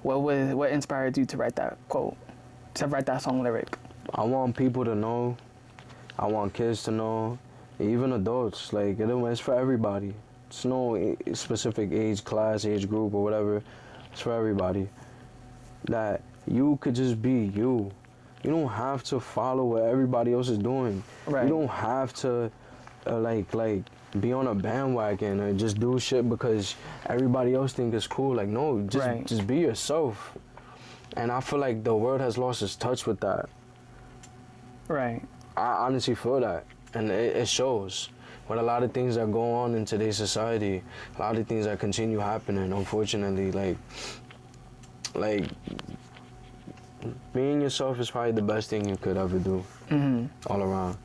What inspired you to write that quote? To write that song lyric? I want people to know. I want kids to know. Even adults. Like, it's for everybody. It's no specific age, class, age group, or whatever. It's for everybody. That you could just be you. You don't have to follow what everybody else is doing. Right. You don't have to like be on a bandwagon or just do shit because everybody else think it's cool. Like, no, just be yourself. And I feel like the world has lost its touch with that. Right. I honestly feel that, and it shows. With a lot of things that go on in today's society, a lot of things that continue happening, unfortunately, like being yourself is probably the best thing you could ever do. All around.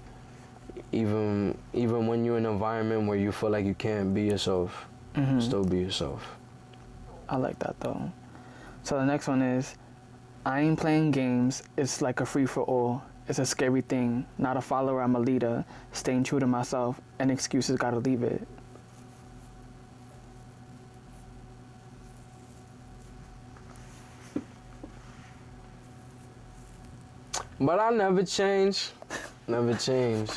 Even when you're in an environment where you feel like you can't be yourself, still be yourself. I like that though. So the next one is, I ain't playing games, it's like a free-for-all. It's a scary thing, not a follower, I'm a leader. Staying true to myself, and excuses gotta leave it. But I never change. Never change.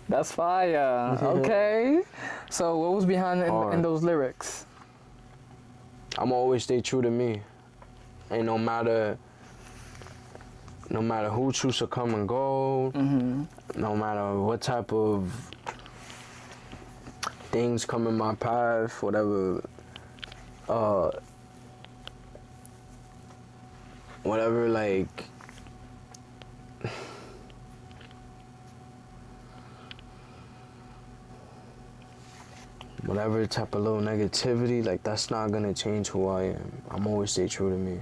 That's fire. Okay. So what was behind in those lyrics? I'm always stay true to me, and no matter who choose to come and go, no matter what type of things come in my path, whatever like whatever type of little negativity, like that's not gonna change who I am. I'm always stay true to me.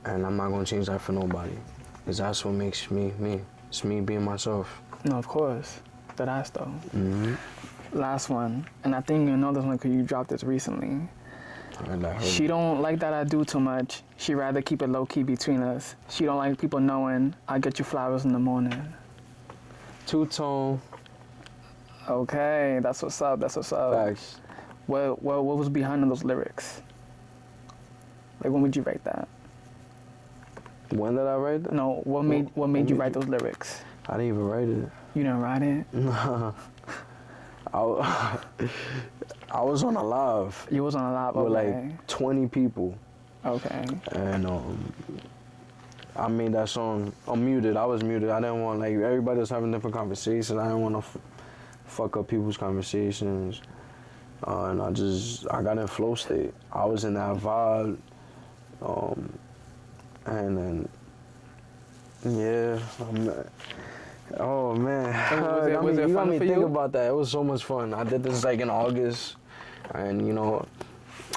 And I'm not gonna change that for nobody. Because that's what makes me me. It's me being myself. No, of course. That ass though. Last one. And I think you know this one because you dropped this recently. She don't like that I do too much. She rather keep it low key between us. She don't like people knowing I get you flowers in the morning. Two-tone. Okay, that's what's up. That's what's up. Facts. What was behind those lyrics? Like, when would you write that? When did I write that? No, what made you write those lyrics? I didn't even write it. You didn't write it? Nah. I was on a live. You was on a live, with okay. like 20 people. Okay. And I made that song unmuted. I was muted. I didn't want, like, everybody was having different conversations. I didn't want to fuck up people's conversations. And I got in flow state. I was in that vibe. And then, yeah. Oh man, was it you got fun me for think you? about that. It was so much fun. I did this like in August, and you know,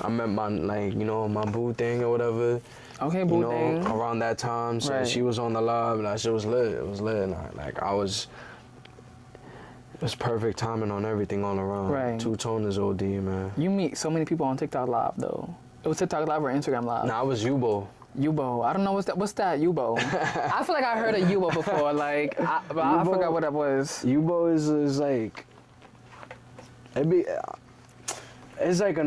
I met my my boo thing or whatever. Okay, boo thing. Around that time, so Right. she was on the live, and that shit was lit. It was lit, and it was perfect timing on everything all around. Right. Two-tone is OD, man. You meet so many people on TikTok Live though. It was TikTok Live or Instagram Live? Nah, I was Yubo. Yubo. I don't know what's that Yubo. I feel like I heard of Yubo before, like, but I forgot what that was. Yubo is like, it's like I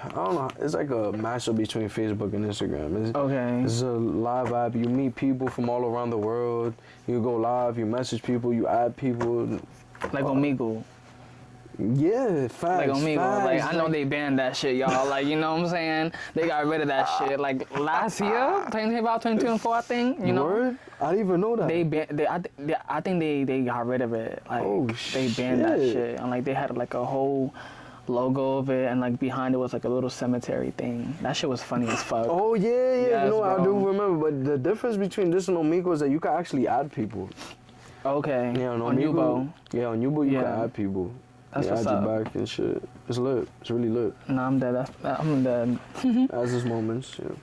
don't know, it's like a mashup between Facebook and Instagram. It's a live app. You meet people from all around the world. You go live, you message people, you add people. Like Omegle. Yeah, facts. Like Omegle. Facts. Like, I know they banned that shit, y'all. Like, you know what I'm saying? They got rid of that shit. Like, last year, 2024, I think, you know? Word? I didn't even know that. I think they got rid of it. Like, oh, they banned that shit. shit. And, like, they had, like, a whole logo of it, and, like, behind it was, like, a little cemetery thing. That shit was funny as fuck. Oh, yeah. Yes, No, I bro. do remember. But the difference between this and Omegle is that you can actually add people. Okay. Yeah, on Yubo. Yeah, on Yubo you can add people. That's what's add up. you back and shit. It's lit. It's really lit. Nah, I'm dead. I'm dead. As his moments, yeah.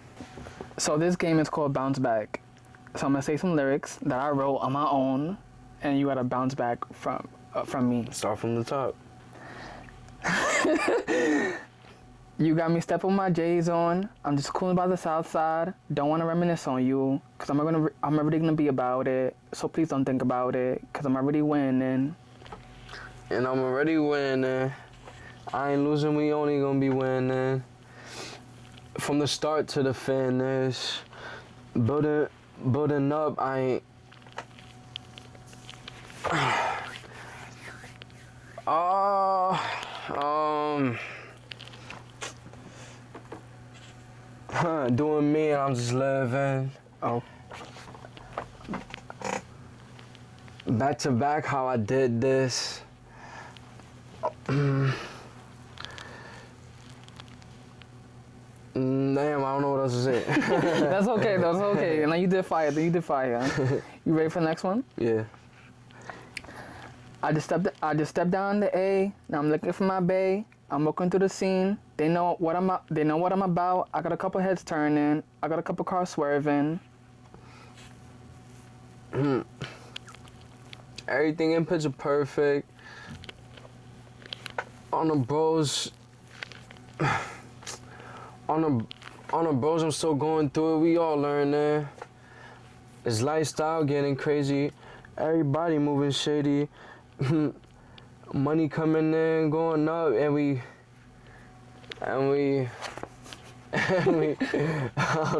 So this game is called Bounce Back. So I'm gonna say some lyrics that I wrote on my own, and you gotta bounce back from me. Start from the top. You got me stepping with my J's on. I'm just cooling by the south side. Don't wanna reminisce on you, cause I'm already gonna be about it. So please don't think about it, cause I'm already winning. And I'm already winning. I ain't losing, we only gonna be winning. From the start to the finish. Building up, I ain't. Doing me and I'm just living. Oh. Back to back, how I did this. Damn, I don't know what else to say. That's okay. That's okay. Now you did fire. You ready for the next one? Yeah. I just stepped down the A. Now I'm looking for my bae. I'm looking through the scene. They know what I'm about. I got a couple heads turning. I got a couple cars swerving. Everything in picture perfect. On the bros, I'm still going through it. We all learning. It's lifestyle getting crazy. Everybody moving shady. Money coming in, going up, and we. I don't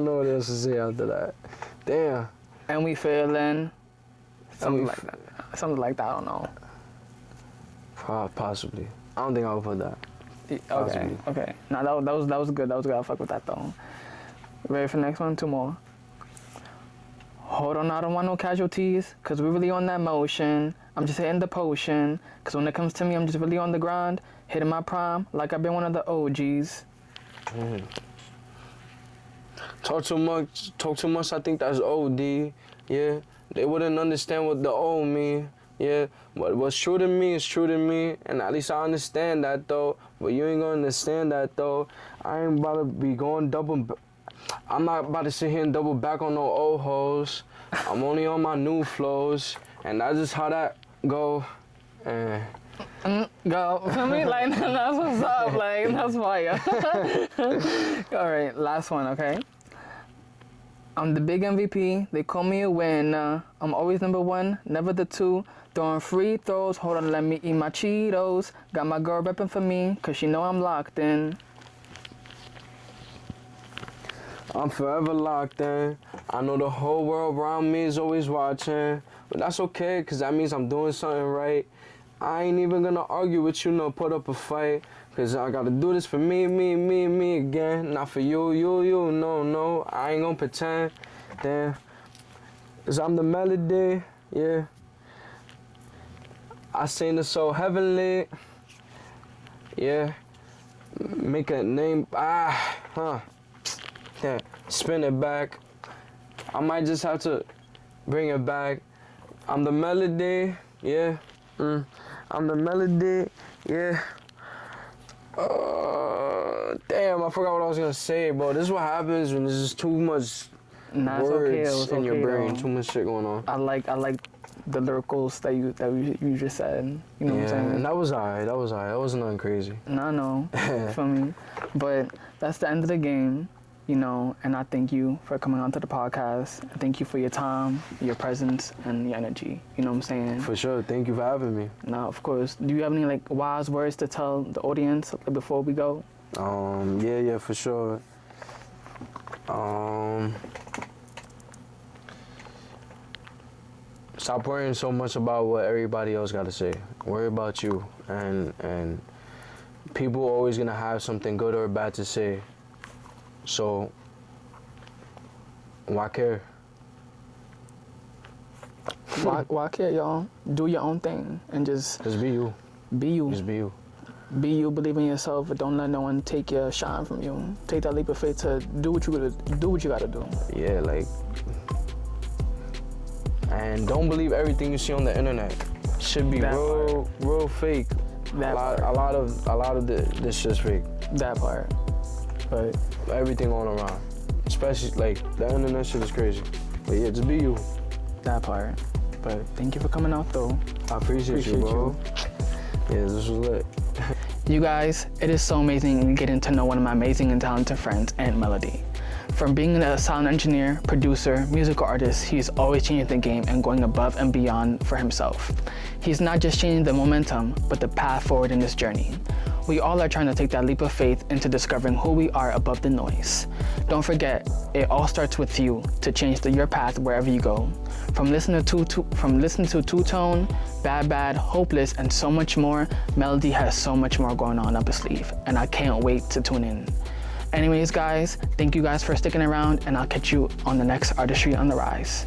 know what else to say after that. Damn. And we feeling something like that. Something like that. I don't know. Possibly. I don't think I would put that. Okay, okay. Now that was good. That was good. I'll fuck with that though. Ready for the next one? 2 more. Hold on, I don't want no casualties, cause we're really on that motion. I'm just hitting the potion, cause when it comes to me, I'm just really on the grind, hitting my prime, like I've been one of the OGs. Talk too much, I think that's OD, yeah. They wouldn't understand what the O mean, yeah. But what's true to me is true to me, and at least I understand that though. But you ain't gonna understand that though. I ain't about to be going I'm not about to sit here and double back on no old hoes. I'm only on my new flows, and that's just how that go. Go, feel me? Like, that's what's up, like, that's fire. All right, last one, okay? I'm the big MVP, they call me a winner. I'm always number 1, never the 2. Throwing free throws, hold on, let me eat my Cheetos. Got my girl repping for me, cause she know I'm locked in. I'm forever locked in. I know the whole world around me is always watching, but that's okay, cause that means I'm doing something right. I ain't even gonna argue with you, no put up a fight, cause I gotta do this for me again, not for you, no, I ain't gonna pretend, damn, cause I'm the melody, yeah. I sing it so heavenly, yeah, make a name, yeah, spin it back. I might just have to bring it back. I'm the melody, yeah. I'm the melody, yeah. Damn, I forgot what I was gonna say, bro. This is what happens when there's just too much words in your brain, too much shit going on. I like the lyricals that you just said. You know what I'm saying? And that was alright. That wasn't nothing crazy. No, for me. But that's the end of the game. You know, and I thank you for coming onto the podcast. I thank you for your time, your presence, and your energy. You know what I'm saying? For sure. Thank you for having me. No, of course. Do you have any like wise words to tell the audience before we go? Yeah, for sure. Stop worrying so much about what everybody else got to say. Worry about you, and people are always gonna have something good or bad to say. So, why care? Why care, y'all? Do your own thing and just be you. Be you. Just be you. Be you. Believe in yourself, but don't let no one take your shine from you. Take that leap of faith to do what you gotta do. Yeah, like, and don't believe everything you see on the internet. Should be real fake. A lot of this shit's fake. That part. But everything going around, especially like the internet shit is crazy. But yeah, just be you. That part. But thank you for coming out though. I appreciate you, bro. Yeah, this was lit. You guys, it is so amazing getting to know one of my amazing and talented friends, Antt Melody. From being a sound engineer, producer, musical artist, he is always changing the game and going above and beyond for himself. He's not just changing the momentum, but the path forward in this journey. We all are trying to take that leap of faith into discovering who we are above the noise. Don't forget, it all starts with you to change your path wherever you go. From listening to Two-Tone, Bad, Hopeless, and so much more, Melody has so much more going on up his sleeve, and I can't wait to tune in. Anyways, guys, thank you guys for sticking around, and I'll catch you on the next Artistry on the Rise.